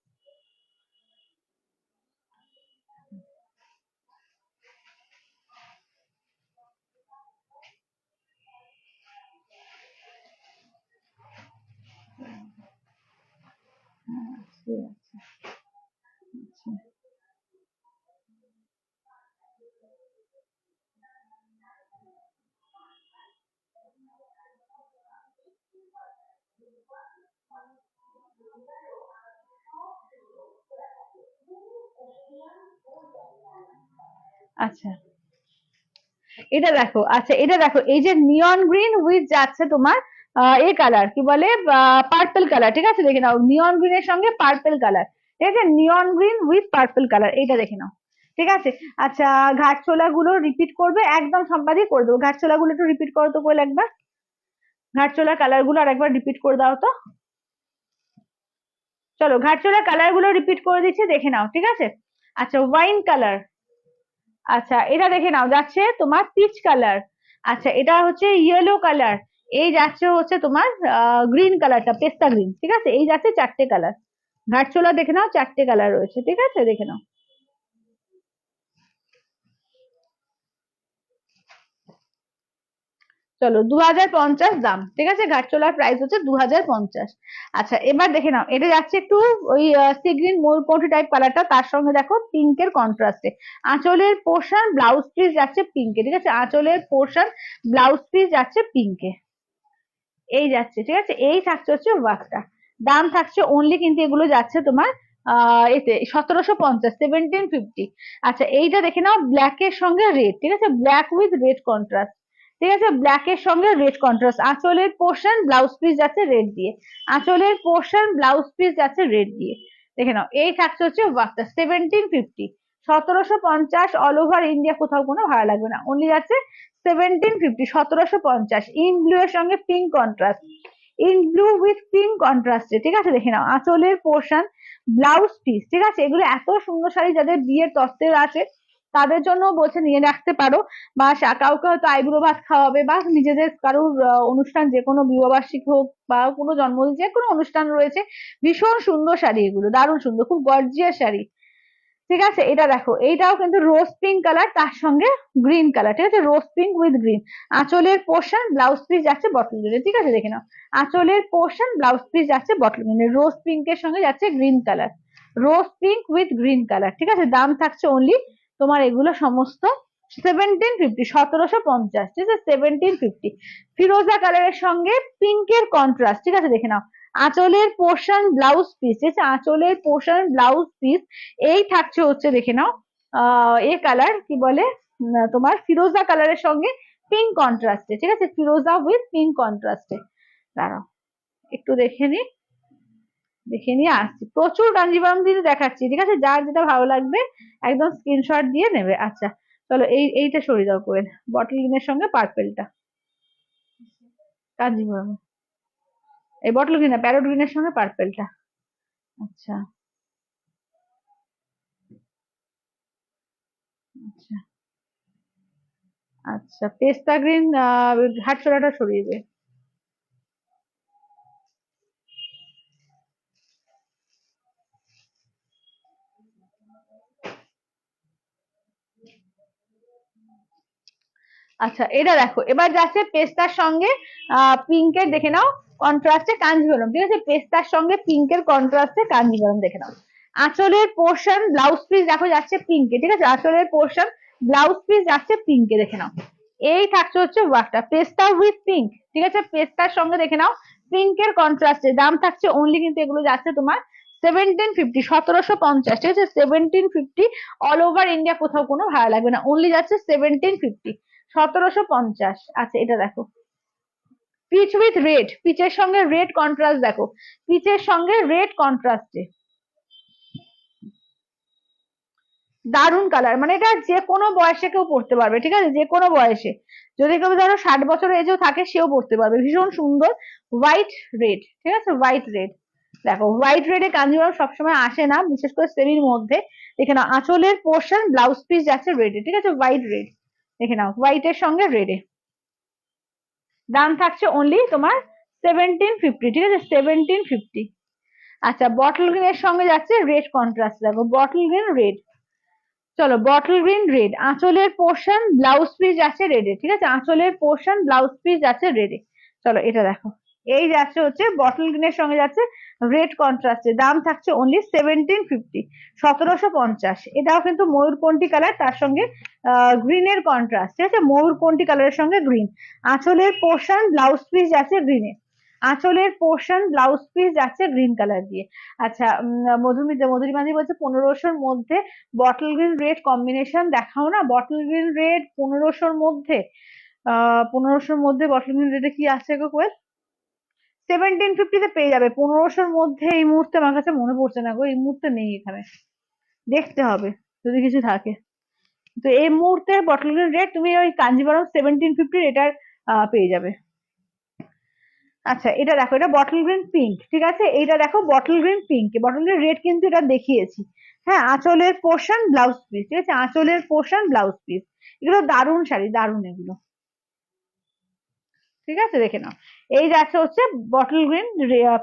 আচ্ছা এটা দেখো, আচ্ছা এটা দেখো, এই যে নিয়ন গ্রিন উইথ যাচ্ছে তোমার এ কালার কি বলে পার্পল কালার, ঠিক আছে? দেখে নাও নিয়ন গ্রিনের সঙ্গে পার্পল কালার, ঠিক আছে? নিয়ন গ্রিন উইথ পার্পল কালার, এইটা দেখে নাও, ঠিক আছে? আচ্ছা ঘাটচোলা গুলো রিপিট করবে, একদম সম্পাদি করে দেবো, ঘাটচোলা গুলো একটু রিপিট করো তো কোয়েল একবার, ঘাটচোলা কালার গুলো আর একবার রিপিট করে দাও তো। চলো ঘাটচোলা কালার গুলো রিপিট করে দিচ্ছি, দেখে নাও, ঠিক আছে? আচ্ছা ওয়াইন কালার, আচ্ছা এটা দেখে নাও, যাচ্ছে তোমার পিচ কালার, আচ্ছা এটা হচ্ছে ইয়েলো কালার, এই যাচ্ছে হচ্ছে তোমার গ্রিন কালারটা পেস্তা গ্রিন, ঠিক আছে? এই যাচ্ছে চারটে কালার, ঘাটচোলা দেখে নাও চারটে কালার রয়েছে, ঠিক আছে? দেখে নাও। চলো 2050 দাম, ঠিক আছে, ঘাটচোলার প্রাইস হচ্ছে 2050। আচ্ছা এবার দেখে নাও, এটা যাচ্ছে একটু ওই সি গ্রিন ময়ূরকণ্ঠী টাইপ কালারটা, তার সঙ্গে দেখো পিঙ্কের কন্ট্রাস্টে আঁচলের পোর্শন ব্লাউজ পিস যাচ্ছে পিঙ্কে, ঠিক আছে, আঁচলের পোর্শন ব্লাউজ পিস যাচ্ছে পিঙ্কে, এই যাচ্ছে, ঠিক আছে, এই থাকছে হচ্ছে ওয়ার্কটা। দাম থাকছে অনলি কিন্তু এগুলো যাচ্ছে তোমার এতে 1750, 1750। আচ্ছা এইটা দেখে নাও, ব্ল্যাক এর সঙ্গে রেড, ঠিক আছে, ব্ল্যাক উইথ রেড কন্ট্রাস্ট, ঠিক আছে, ব্ল্যাক এর সঙ্গে রেড কন্ট্রাস্ট, আঁচলের পোর্শন ব্লাউজ পিস যাচ্ছে রেড দিয়ে, আঁচলের পোর্শন ব্লাউজ পিস যাচ্ছে রেড দিয়ে, দেখে নাও এই থাকছে হচ্ছে ওয়ার্কটা 1750। 1750 অল ওভার ইন্ডিয়া, কোথাও কোনো ভাড়া লাগবে না, অনলি যাচ্ছে 1750, 1750। ইন ব্লু এর সঙ্গে pink contrast, in blue with pink কন্ট্রাস্টে, ঠিক আছে, দেখে নাও আঁচলের পোর্শন ব্লাউজ পিস, ঠিক আছে, এগুলো এত সুন্দর শাড়ি যাদের বিয়ের তত্ত্বের আছে তাদের জন্য বলছে নিয়ে রাখতে পারো, বা কাউকে হয়তো আইবুড়ো ভাত খাওয়াবে, বা নিজেদের কারোর অনুষ্ঠান, যে কোনো বিবাহবার্ষিকী হোক বা কোনো জন্মদিন, যে কোনো অনুষ্ঠান রয়েছে, ভীষণ সুন্দর শাড়ি এগুলো, দারুণ সুন্দর, খুব গর্জিয়াস শাড়ি, ঠিক আছে। এটা দেখো, এইটাও কিন্তু রোজ পিঙ্ক কালার, তার সঙ্গে গ্রিন কালার, ঠিক আছে, রোজ পিঙ্ক উইথ গ্রিন, আঁচলের পোর্শন ব্লাউজ পিস যাচ্ছে বটল গ্রিনে, ঠিক আছে, দেখে নাও আঁচলের পোর্শন ব্লাউজ পিস যাচ্ছে বটল গ্রিনে, রোজ পিঙ্কের সঙ্গে যাচ্ছে green colour, rose pink with green colour, ঠিক আছে, দাম থাকছে অনলি তোমার এগুলো সমস্ত 1750, 1750, ঠিক আছে, 1750। ফিরোজা কালারের সঙ্গে পিঙ্কের কন্ট্রাস্ট, ঠিক আছে, দেখে নাও আঁচলের পোর্শন ব্লাউজ পিস, ঠিক আছে, আঁচলের পোর্শন ব্লাউজ পিস, এই থাকছে হচ্ছে দেখে নাও এ কালার কি বলে, তোমার ফিরোজা কালারের সঙ্গে পিঙ্ক কন্ট্রাস্টে, ঠিক আছে, ফিরোজা উইথ পিঙ্ক কন্ট্রাস্টে। দাঁড়াও একটু দেখে নিয়ে আসছি, প্রচুর কাঞ্জিভারম দিয়ে দেখাচ্ছি, ঠিক আছে, যার যেটা ভালো লাগবে একদম স্ক্রিনশট দিয়ে নেবে। আচ্ছা চলো এইটা সরিয়ে দাও করে, বটল গ্রিনের সঙ্গে পার্পেলটা, কাঞ্জিভারম, এই বটল গ্রিন না, প্যারোট গ্রিনের সঙ্গে পার্পেলটা। আচ্ছা আচ্ছা আচ্ছা, পেস্তা গ্রিন ঘাট ছোড়াটা সরিয়ে দে। আচ্ছা এটা দেখো, এবার যাচ্ছে পেস্তার সঙ্গে পিঙ্কের, দেখে নাও কন্ট্রাস্টে কাঞ্জিভরম, ঠিক আছে, পেস্তার সঙ্গে পিঙ্কের কন্ট্রাস্টে কাঞ্জিভরম, দেখে নাও আঁচলের পোর্শন ব্লাউজ পিস দেখো যাচ্ছে পিঙ্কে, ঠিক আছে, আঁচলের পোর্শন ব্লাউজ পিস যাচ্ছে পিঙ্কে, দেখে নাও এই থাকছে হচ্ছে ওয়ার্কটা, পেস্তা উইথ পিঙ্ক, ঠিক আছে, পেস্তার সঙ্গে দেখে নাও পিঙ্কের কন্ট্রাস্টে, দাম থাকছে অনলি কিন্তু এগুলো যাচ্ছে তোমার 1750, 1750, ঠিক আছে, 1750। অল ওভার ইন্ডিয়া, কোথাও কোনো ভাড়া লাগবে না, অনলি যাচ্ছে 1750, 1750। আচ্ছা এটা দেখো, পিচ উইথ রেড, পিচের সঙ্গে রেড কন্ট্রাস্ট, দেখো পিচের সঙ্গে রেড কন্ট্রাস্টে, দারুন কালার, মানে এটা যে কোনো বয়সে কেউ পড়তে পারবে, ঠিক আছে, যে কোনো বয়সে, যদি কেউ ধরো 60 বছর এজেও থাকে সেও পড়তে পারবে, ভীষণ সুন্দর হোয়াইট রেড, ঠিক আছে, হোয়াইট রেড, দেখো হোয়াইট রেডে কাঞ্জিভারম সবসময় আসে না, বিশেষ করে সেমির মধ্যে, দেখে নাও আঁচলের পোর্শন ব্লাউজ পিস যাচ্ছে রেডে, ঠিক আছে, হোয়াইট রেড, দেখে নাও হোয়াইটের সঙ্গে রেডে, দাম থাকছে অনলি তোমার 1750, ঠিক আছে, 1750। আচ্ছা বটল গ্রিনের সঙ্গে যাচ্ছে রেড কন্ট্রাস্ট, দেখো বটল গ্রিন রেড, চলো বটল গ্রিন রেড, আঁচলের পোর্শন ব্লাউজ পিস যাচ্ছে রেডে, ঠিক আছে, আঁচলের পোর্শন ব্লাউজ পিস যাচ্ছে রেডে, চলো এটা দেখো, এই যাচ্ছে হচ্ছে বটল গ্রিনের সঙ্গে যাচ্ছে রেড কন্ট্রাস্টে, দাম থাকছে অনলি 1750, 1750। এটাও কিন্তু ময়ূরকণ্ঠী কালার, তার সঙ্গে গ্রিনের কন্ট্রাস্ট, ঠিক আছে, ময়ূরকণ্ঠী কালারের সঙ্গে গ্রিন, আঁচলের পোর্শন ব্লাউজ পিস যাচ্ছে গ্রিনে, আঁচলের পোর্শন ব্লাউজ পিস যাচ্ছে গ্রিন কালার দিয়ে। আচ্ছা মধুরিমাদি বলছে 1500-র মধ্যে বটল গ্রিন রেড কম্বিনেশন দেখাও না, বটল গ্রিন রেড 1500-র মধ্যে, 1500-র মধ্যে বটল গ্রিন রেডে কি আছে গো কোয়েল? 1750-তে পেয়ে যাবে, 1500-র মধ্যে এই মুহূর্তে আমার কাছে মনে পড়ছে না গো, এই মুহূর্তে নেই এখানে, দেখতে হবে যদি কিছু থাকে। তো এই মুহূর্তে বটল গ্রিন রেড তুমি ওই কাঞ্জিভারম 1750 এটার পেয়ে যাবে। আচ্ছা এটা দেখো, এটা বটল গ্রিন পিঙ্ক, ঠিক আছে, এইটা দেখো bottle green pink, bottle green red কিন্তু এটা দেখিয়েছি, হ্যাঁ, আঁচলের পোর্শন ব্লাউজ পিস, ঠিক আছে, আঁচলের পোর্শন ব্লাউজ পিস, এগুলো দারুণ শাড়ি, দারুণ এগুলো, ঠিক আছে, দেখে নাও এই যাচ্ছে হচ্ছে বটল গ্রিন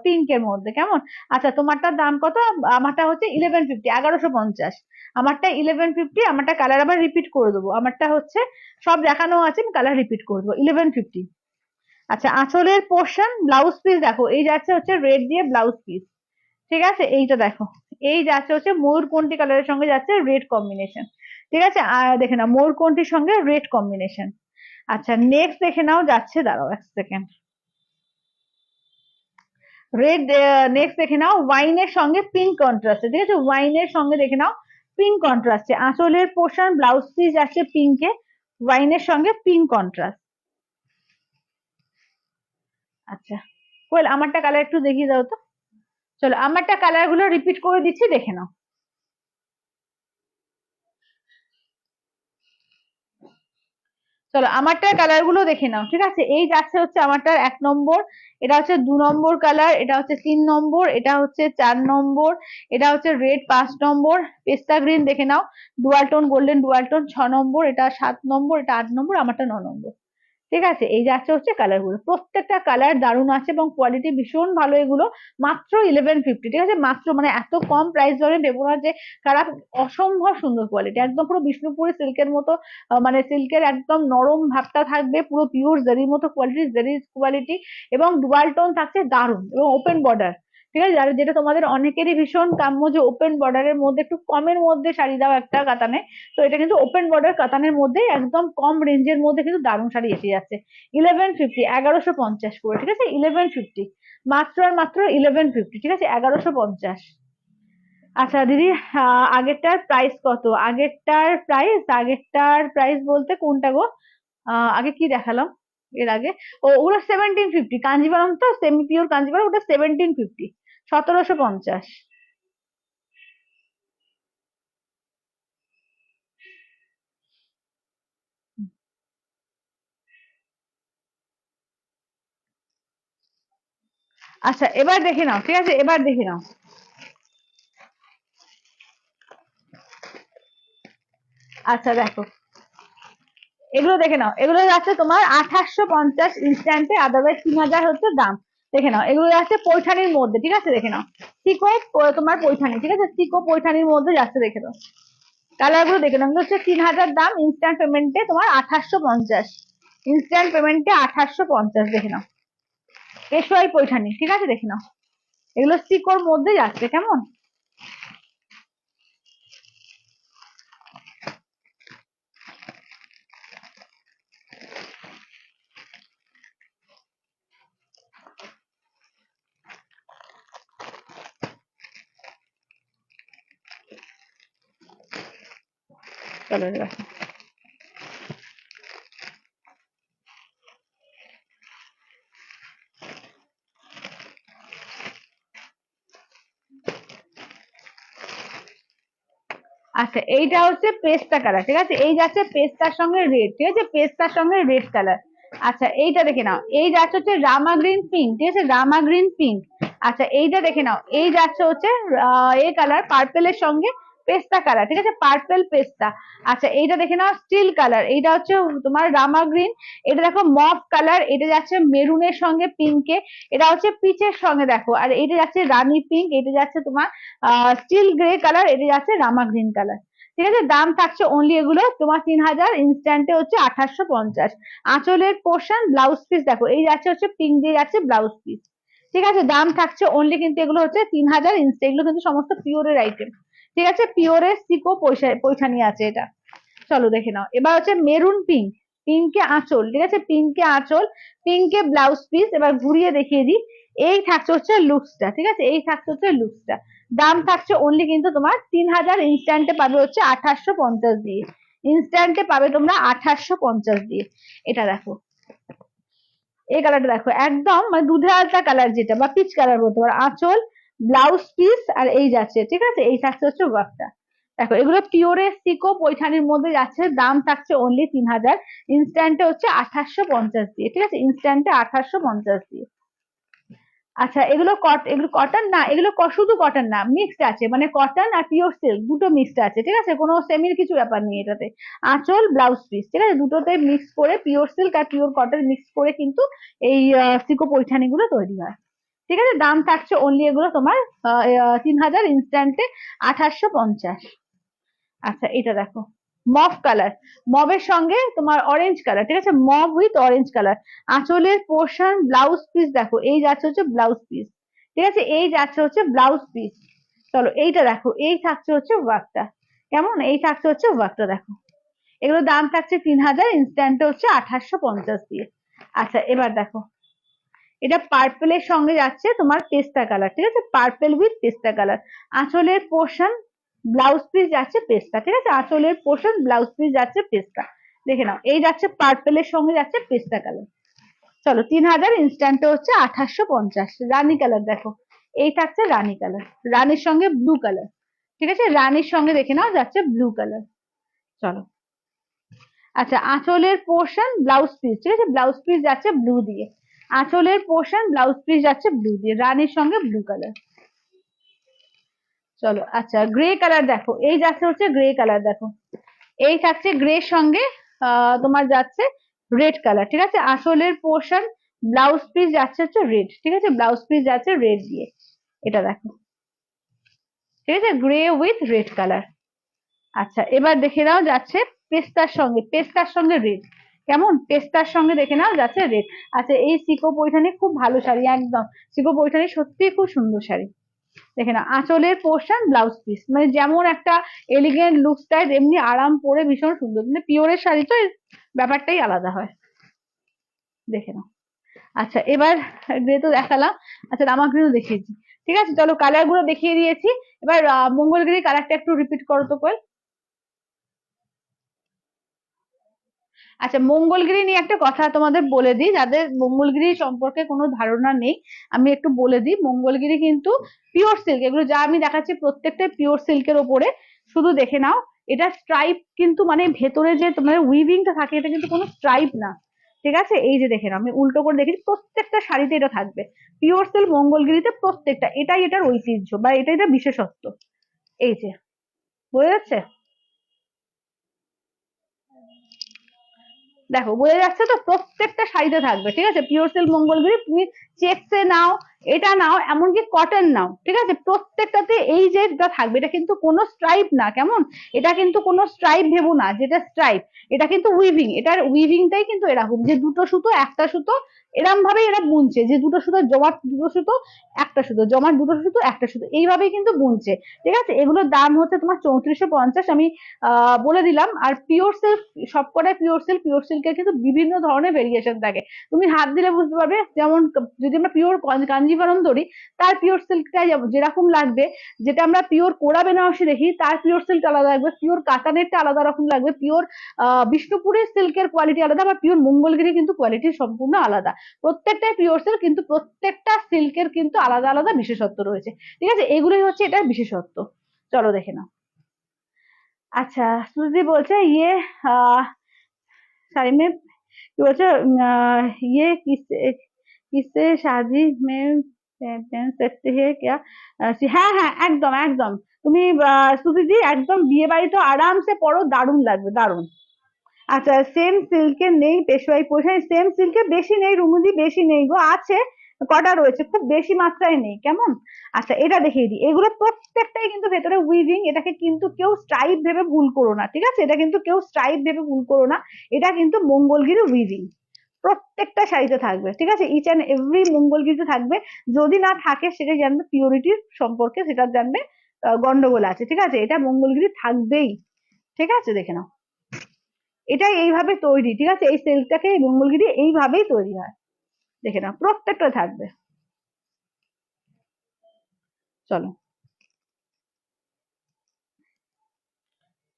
পিঙ্ক এর মধ্যে, কেমন? আচ্ছা তোমারটার দাম কত? আমারটা হচ্ছে 1150, 1150, আমারটা 1150, আমারটা কালার আবার রিপিট করে দেবো, আমারটা হচ্ছে সব দেখানো আছে, কালার রিপিট করে দেবো 1150। আচ্ছা, আঁচলের পোর্শন ব্লাউজ পিস দেখো এই যাচ্ছে হচ্ছে রেড দিয়ে ব্লাউজ পিস, ঠিক আছে। এইটা দেখো, এই যাচ্ছে হচ্ছে ময়ূরকণ্ঠী কালারের সঙ্গে যাচ্ছে রেড কম্বিনেশন, ঠিক আছে। আর দেখে নাও ময়ূরকণ্ঠীর সঙ্গে রেড কম্বিনেশন। আচ্ছা নেক্সট দেখে নাও যাচ্ছে, দাঁড়াও এক সেকেন্ড, রেড। নেক্সট দেখে নাও ওয়াইনের সঙ্গে পিঙ্ক কন্ট্রাস্টে, ঠিক আছে, ওয়াইনের সঙ্গে দেখে নাও পিঙ্ক কন্ট্রাস্টে, আঁচলের পোর্শন ব্লাউজ পিস যাচ্ছে পিঙ্কে, ওয়াইনের সঙ্গে পিঙ্ক কন্ট্রাস্ট। আচ্ছা ওয়েল, আমারটা কালার একটু দেখিয়ে দাও তো। চলো আমারটা কালার গুলো রিপিট করে দিচ্ছি, দেখে নাও। চলো আমারটার কালার গুলো দেখে নাও, ঠিক আছে। এই যাচ্ছে হচ্ছে আমারটার 1 নম্বর, এটা হচ্ছে 2 নম্বর কালার, এটা হচ্ছে 3 নম্বর, এটা হচ্ছে 4 নম্বর, এটা হচ্ছে রেড 5 নম্বর, পেস্তা গ্রিন দেখে নাও, dual tone golden dual tone 6 number, এটা 7 নম্বর, এটা 8 নম্বর, আমারটা 9 নম্বর, ঠিক আছে। এই যাচ্ছে হচ্ছে কালার গুলো, প্রত্যেকটা কালার দারুণ আছে এবং কোয়ালিটি ভীষণ ভালো এগুলো। মাত্র 1150, ঠিক আছে, মাত্র, মানে এত কম প্রাইস ধরে দেবো না যে খারাপ, অসম্ভব সুন্দর কোয়ালিটি, একদম পুরো বিষ্ণুপুরি সিল্কের মতো, মানে সিল্কের একদম নরম ভাবটা থাকবে, পুরো পিওর জারির মতো কোয়ালিটি, জারির কোয়ালিটি, এবং ডুয়াল টোন থাকছে দারুণ, এবং ওপেন বর্ডার, ঠিক আছে। যেটা তোমাদের অনেকেরই ভীষণ কাম্য যে ওপেন বর্ডারের মধ্যে একটু কমের মধ্যে শাড়ি দাও একটা কাতানে, তো এটা কিন্তু ওপেন বর্ডার কাতানের মধ্যে একদম কম রেঞ্জের মধ্যে কিন্তু দারুণ শাড়ি এসে যাচ্ছে। 1150, 1150 করে, ঠিক আছে, 1150, মাত্র আর মাত্র 1150, ঠিক আছে, 1150। আচ্ছা দিদি, আগেরটার প্রাইস কত? আগেরটার প্রাইস বলতে কোনটা গো? আগে কি দেখালাম এর আগে? ও ওগুলো 1750, কাঞ্জিভারম তো সেমি পিওর কাঞ্জিভারম, ওটা 1750, 1750। আচ্ছা এবার দেখে নাও, ঠিক আছে, এবার দেখে নাও। আচ্ছা দেখো, এগুলো দেখে নাও, এগুলো যাচ্ছে তোমার 2850 ইনস্ট্যান্টে, আদারওয়াইজ 3000 হচ্ছে দাম। দেখে নাও, এগুলো যাচ্ছে পৈঠানির মধ্যে, ঠিক আছে, দেখে নাও, সিকো তোমার পৈঠানি, ঠিক আছে, সিকো পৈঠানির মধ্যে যাচ্ছে, দেখে নাও কালার গুলো, দেখে নাও, এগুলো হচ্ছে 3000 দাম, ইনস্ট্যান্ট পেমেন্টে তোমার 2850, ইনস্ট্যান্ট পেমেন্টে 2850, দেখে নাও, পেশোয়াই পৈঠানি, ঠিক আছে, দেখে নাও, এগুলো সিকোর মধ্যে যাচ্ছে, কেমন? চলো রাখো। আচ্ছা এইটা হচ্ছে পেস্তা কালার, ঠিক আছে, এই যাচ্ছে পেস্তার সঙ্গে রেড, ঠিক আছে, পেস্তার সঙ্গে রেড কালার। আচ্ছা এইটা দেখে নাও, এই যাচ্ছে হচ্ছে রামা গ্রিন পিঙ্ক, ঠিক আছে, রামা গ্রিন পিঙ্ক। আচ্ছা এইটা দেখে নাও, এই যাচ্ছে হচ্ছে এই কালার পার্পেলের সঙ্গে পেস্তা কালার, ঠিক আছে, পার্পেল পেস্তা। আচ্ছা এইটা দেখে নাও স্টিল কালার, এইটা হচ্ছে তোমার রামা গ্রিন, এটা দেখো মফ কালার, এটা যাচ্ছে মেরুনের সঙ্গে পিঙ্কে, এটা হচ্ছে পিচের সঙ্গে দেখো, আর এটা যাচ্ছে রানী পিঙ্ক, এটা যাচ্ছে তোমার স্টিল গ্রে কালার, এটা যাচ্ছে রামা গ্রিন কালার, ঠিক আছে। দাম থাকছে অনলি এগুলো তোমার 3000, ইনস্ট্যান্টে হচ্ছে 2850। আঁচলের পোর্শন ব্লাউজ পিস দেখো, এই যাচ্ছে হচ্ছে পিঙ্ক দিয়ে যাচ্ছে ব্লাউজ পিস, ঠিক আছে। দাম থাকছে অনলি কিন্তু এগুলো হচ্ছে 3000 ইনস্ট্যান্ট, এগুলো কিন্তু সমস্ত পিওরের আইটেম, ঠিক আছে, পিওরের সিকো পয়সানি আছে এটা। চলো দেখে নাও, এবার হচ্ছে মেরুন পিঙ্ক, পিঙ্কে আঁচল, ঠিক আছে, পিঙ্কে আঁচল, পিঙ্কে ব্লাউজ পিস, এবার ঘুরিয়ে দেখিয়ে দিই। এই থাকছে হচ্ছে লুকসটা, ঠিক আছে, এই থাকছে হচ্ছে লুকসটা। দাম থাকছে অনলি কিন্তু তোমার 3000, ইনস্ট্যান্টে পাবে হচ্ছে 2850 দিয়ে, ইনস্ট্যান্টে পাবে তোমরা 2850 দিয়ে। এটা দেখো, এই কালারটা দেখো, একদম মানে দুধে আলতা কালার, যেটা বা পিচ কালার বলতে পারো, আঁচল ব্লাউজ পিস আর এই যাচ্ছে, ঠিক আছে, এই থাকছে হচ্ছে ওয়ার্কটা। দেখো এগুলো পিওরের সিকো পৈঠানির মধ্যে যাচ্ছে, দাম থাকছে অনলি 3000, ইনস্ট্যান্টে হচ্ছে 2850 দিয়ে, ঠিক আছে, ইনস্ট্যান্টে 2850 দিয়ে। আচ্ছা এগুলো কটন না, এগুলো শুধু কটন না, মিক্সড আছে, মানে কটন আর পিওর সিল্ক দুটো মিক্সড আছে, ঠিক আছে, কোনো সেমির কিছু ব্যাপার নেই এটাতে। আঁচল ব্লাউজ পিস, ঠিক আছে, দুটোতে মিক্স করে পিওর সিল্ক আর পিওর কটন মিক্স করে কিন্তু এই সিকো পৈঠানি গুলো তৈরি হয়, ঠিক আছে। দাম থাকছে অনলি এগুলো তোমার 3000, ইনস্ট্যান্টে 2850। আচ্ছা এটা দেখো, মভ কালার, মবের সঙ্গে তোমার অরেঞ্জ কালার, ঠিক আছে, মভ উইথ অরেঞ্জ কালার। আঁচলের পোর্শন ব্লাউজ পিস দেখো, এই যাচ্ছে হচ্ছে ব্লাউজ পিস, ঠিক আছে, এই যাচ্ছে হচ্ছে ব্লাউজ পিস। চলো এইটা দেখো, এই থাকছে হচ্ছে ওয়ার্কটা, কেমন, এই থাকছে হচ্ছে ওয়ার্কটা দেখো। এগুলো দাম থাকছে 3000, ইনস্ট্যান্টে হচ্ছে 2850 দিয়ে। আচ্ছা এবার দেখো, এটা পার্পেলের সঙ্গে যাচ্ছে তোমার পেস্তা কালার, ঠিক আছে, পার্পেল উইথ পেস্তা কালার। আঁচলের পোর্শন ব্লাউজ পিস যাচ্ছে পেস্তা, ঠিক আছে, আঁচলের পোর্শন ব্লাউজ পিস যাচ্ছে পেস্তা। দেখে নাও, এই যাচ্ছে পার্পেলের সঙ্গে যাচ্ছে পেস্তা কালার। চলো 3000, ইনস্ট্যান্টে হচ্ছে 2850। রানী কালার দেখো, এই থাকছে রানী কালার, রানীর সঙ্গে ব্লু কালার, ঠিক আছে, রানীর সঙ্গে দেখে নাও যাচ্ছে ব্লু কালার। চলো আচ্ছা, আঁচলের পোর্শন ব্লাউজ পিস, ঠিক আছে, ব্লাউজ পিস যাচ্ছে ব্লু দিয়ে, আঁচলের পোর্শন ব্লাউজ পিস যাচ্ছে ব্লু দিয়ে, রানীর সঙ্গে ব্লু কালার। চলো আচ্ছা, গ্রে কালার দেখো, এই যাচ্ছে হচ্ছে গ্রে কালার দেখো, এই থাকছে গ্রে সঙ্গে তোমার যাচ্ছে রেড কালার, ঠিক আছে, আঁচলের পোর্শন ব্লাউজ পিস যাচ্ছে হচ্ছে রেড, ঠিক আছে, ব্লাউজ পিস যাচ্ছে রেড দিয়ে, এটা দেখো, ঠিক আছে, গ্রে উইথ রেড কালার। আচ্ছা এবার দেখে নাও যাচ্ছে পেস্তার সঙ্গে, পেস্তার সঙ্গে রেড, কেমন, পেস্তার সঙ্গে দেখে নাও যাচ্ছে রেড। আচ্ছা এই সিকো পৈঠানি খুব ভালো শাড়ি, একদম সিকো পৈঠানি সত্যি খুব সুন্দর শাড়ি। দেখে নাও, আঁচলের পোর্শন ব্লাউজ পিস, মানে যেমন একটা এলিগেন্ট লুক স্টাইল, এমনি আরাম পরে ভীষণ সুন্দর, মানে পিওরের শাড়ি তো এর ব্যাপারটাই আলাদা হয়। দেখে নাও। আচ্ছা এবার গ্রে তো দেখালাম, আচ্ছা রামা গ্রিনও দেখিয়েছি, ঠিক আছে, চলো কালার গুলো দেখিয়ে দিয়েছি, এবার মঙ্গলগিরি কালারটা একটু রিপিট করো তো কই। আচ্ছা মঙ্গলগিরি নিয়ে একটা কথা তোমাদের বলে দিই, যাদের মঙ্গলগিরি সম্পর্কে কোনো ধারণা নেই, আমি একটু বলে দিই, মঙ্গলগিরি কিন্তু পিওর সিল্ক, এগুলো যা আমি দেখাচ্ছি প্রত্যেকটা পিওর সিল্কের ওপরে। শুধু দেখে নাও, এটা স্ট্রাইপ কিন্তু, মানে ভেতরে যে তোমার উইভিংটা থাকে এটা কিন্তু কোনো স্ট্রাইপ না, ঠিক আছে, এই যে দেখে নাও, আমি উল্টো করে দেখেছি, প্রত্যেকটা শাড়িতে এটা থাকবে, পিওর সিল্ক মঙ্গলগিরিতে প্রত্যেকটা, এটাই এটার ঐতিহ্য বা এটাই এটা বিশেষত্ব। এই যে, বোঝা যাচ্ছে, দেখো বোঝা যাচ্ছে তো, প্রত্যেকটা শাড়িতে থাকবে, ঠিক আছে, পিওর সিল্ক মঙ্গলগিরি, তুমি চেকসে নাও, এটা নাও, এমনকি কটন নাও, ঠিক আছে, প্রত্যেকটাতে এই যে এটা থাকবে, এটা কিন্তু কোনো স্ট্রাইপ না, কেমন, এটা কিন্তু কোনো স্ট্রাইপ ভেবো না যেটা স্ট্রাইপ, এটা কিন্তু উইভিং, এটার উইভিংটাই কিন্তু এরকম, যে দুটো সুতো একটা সুতো এরম ভাবে এরা বুনছে, যে দুটো সুতো জমাট, দুটো সুতো একটা সুতো জমাট, দুটো সুতো একটা সুতো, এইভাবেই কিন্তু বুনছে, ঠিক আছে, এগুলোর দাম হচ্ছে তোমার 3450, আমি বলে দিলাম। আর পিওর সিল্ক, সবকটাই পিওর সিল্ক, পিওর সিল্কের কিন্তু বিভিন্ন ধরনের ভেরিয়েশন থাকে, তুমি হাত দিলে বুঝতে পারবে, যেমন যদি আমরা পিওর কাঞ্জিভারম ধরি, তার পিওর সিল্কটাই যেরকম লাগবে, যেটা আমরা পিওর কোরা বেনারসি দেখি তার পিওর সিল্ক আলাদা লাগবে, পিওর কাতানেরটা আলাদা রকম লাগবে, পিওর বিষ্ণুপুরের সিল্কের কোয়ালিটি আলাদা, বা পিওর মঙ্গলগিরি কিন্তু কোয়ালিটি সম্পূর্ণ আলাদা, প্রত্যেকটাই পিওর সিল্ক, কিন্তু প্রত্যেকটা সিল্কের কিন্তু আলাদা আলাদা বিশেষত্ব রয়েছে, ঠিক আছে, এগুলোই হচ্ছে এটার বিশেষত্ব। চলো দেখে নাও। अच्छा सुजी বলছে ইয়ে শাড়ি में কি বলছে, ये किससे शादी में पहन सकते हैं क्या। হ্যাঁ হ্যাঁ একদম একদম, তুমি সুজিজি একদম বিয়ে বাড়িতে আরামসে পরো, দারুণ লাগবে, দারুণ। আচ্ছা সেম সিল্কের নেই পেশোয়াই পোশাক, সেম সিল্কের বেশি নেই রুমুদি, বেশি নেই গো, আছে কটা রয়েছে, খুব বেশি মাত্রায় নেই, কেমন। আচ্ছা এটা দেখিয়ে দিই, এগুলো প্রত্যেকটাই কিন্তু ভেতরে উইভিং, এটাকে কিন্তু কেউ স্ট্রাইপ ভেবে ভুল করো না, ঠিক আছে, এটা কিন্তু কেউ স্ট্রাইপ ভেবে ভুল করো না, এটা কিন্তু মঙ্গলগিরি উইভিং, প্রত্যেকটা শাড়িতে থাকবে, ঠিক আছে, ইচ অ্যান্ড এভরি মঙ্গলগিরিতে থাকবে, যদি না থাকে সেটা জানবে পিওরিটির সম্পর্কে, সেটা জানবে গন্ডগোল আছে, ঠিক আছে, এটা মঙ্গলগিরি থাকবেই, ঠিক আছে, দেখে নাও, এটাই এইভাবে তৈরি, ঠিক আছে, এই সিল্কটাকে মঙ্গলগিরি এইভাবেই তৈরি হয়, দেখে নাও প্রত্যেকটা থাকবে। চলো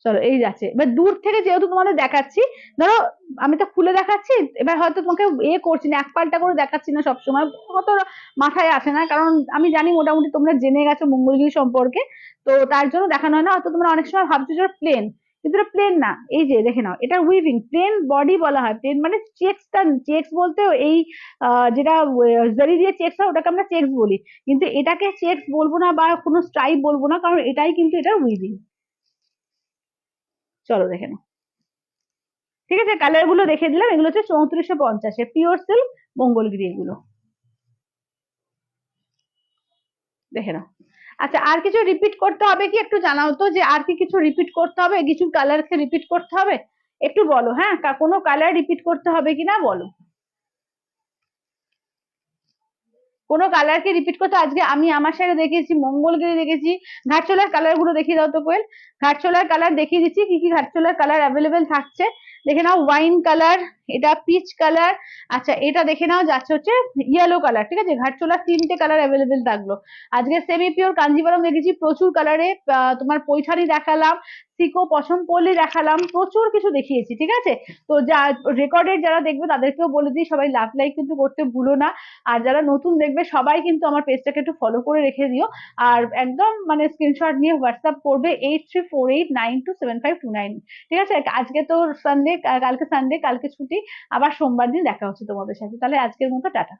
চলো এই যাচ্ছে, এবার দূর থেকে যেহেতু তোমাদের দেখাচ্ছি, ধরো আমি তো খুলে দেখাচ্ছি, এবার হয়তো তোমাকে করছি না, এক পাল্টা করে দেখাচ্ছি না সবসময়, অত মাথায় আসে না, কারণ আমি জানি মোটামুটি তোমরা জেনে গেছো মঙ্গলগিরি সম্পর্কে, তো তার জন্য দেখানো হয় না, হয়তো তোমরা অনেক সময় ভাবছো যে প্লেন, কিন্তু এটা প্লেন না, এই যে দেখে নাও, এটা উইভিং, প্লেন বডি বলা হয়, প্লেন মানে চেক্সটা, চেক্স বলতে এই যেটা জরি দিয়ে চেক্স হয় ওটাকে আমরা চেক্স বলি, কিন্তু এটাকে চেক্স বলবো না বা কোনো স্ট্রাইপ বলবো না, কারণ এটাই কিন্তু এটা উইভিং। চলো দেখে নাও, ঠিক আছে, কালার গুলো দেখে দিলাম, এগুলো হচ্ছে 3450, পিওর সিল্ক মঙ্গলগিরি, এগুলো দেখে নাও। আচ্ছা, আর কিছু রিপিট করতে হবে কি একটু জানাও তো, যে আর কি কিছু রিপিট করতে হবে, কিছু কালারকে রিপিট করতে হবে, একটু বলো। হ্যাঁ, কোনো কালার রিপিট করতে হবে কিনা বলো। কোনো কালারকে রিপিট করতে, আজকে আমি আমার সাইডে দেখেছি মঙ্গলগিরি দেখেছি। ঘাটচোলার কালার গুলো দেখিয়ে দাও তো কোয়েল। ঘাটচোলার কালার দেখিয়ে দিচ্ছি কি কি ঘাটচোলার কালার অ্যাভেলেবেল থাকছে। দেখে নাও ওয়াইন কালার, এটা পিচ কালার, আচ্ছা এটা দেখে নাও যাচ্ছে হচ্ছে ইয়েলো কালার। ঠিক আছে, ঘাটচোলার 3টে কালার অ্যাভেলেবেল থাকলো। আজকে সেমি পিওর কাঞ্জিভারম দেখেছি প্রচুর কালারে, তোমার পৈঠানি দেখালাম, সিকো পশম পল্লী দেখালাম, প্রচুর কিছু দেখিয়েছি। ঠিক আছে, তো যা রেকর্ডেড যারা দেখবে তাদেরকেও বলে দিই সবাই লাভ লাইক কিন্তু করতে ভুলো না। আর যারা নতুন দেখবে সবাই কিন্তু আমার পেজটাকে একটু ফলো করে রেখে দিও। আর একদম মানে স্ক্রিনশট নিয়ে হোয়াটসঅ্যাপ করবে 8348927529। ঠিক আছে, আজকে তো সানডে, কালকে সানডে, কালকে ছুটি, আবার সোমবার দিন দেখা হচ্ছে তোমাদের সাথে। তাহলে আজকের মতো টাটা।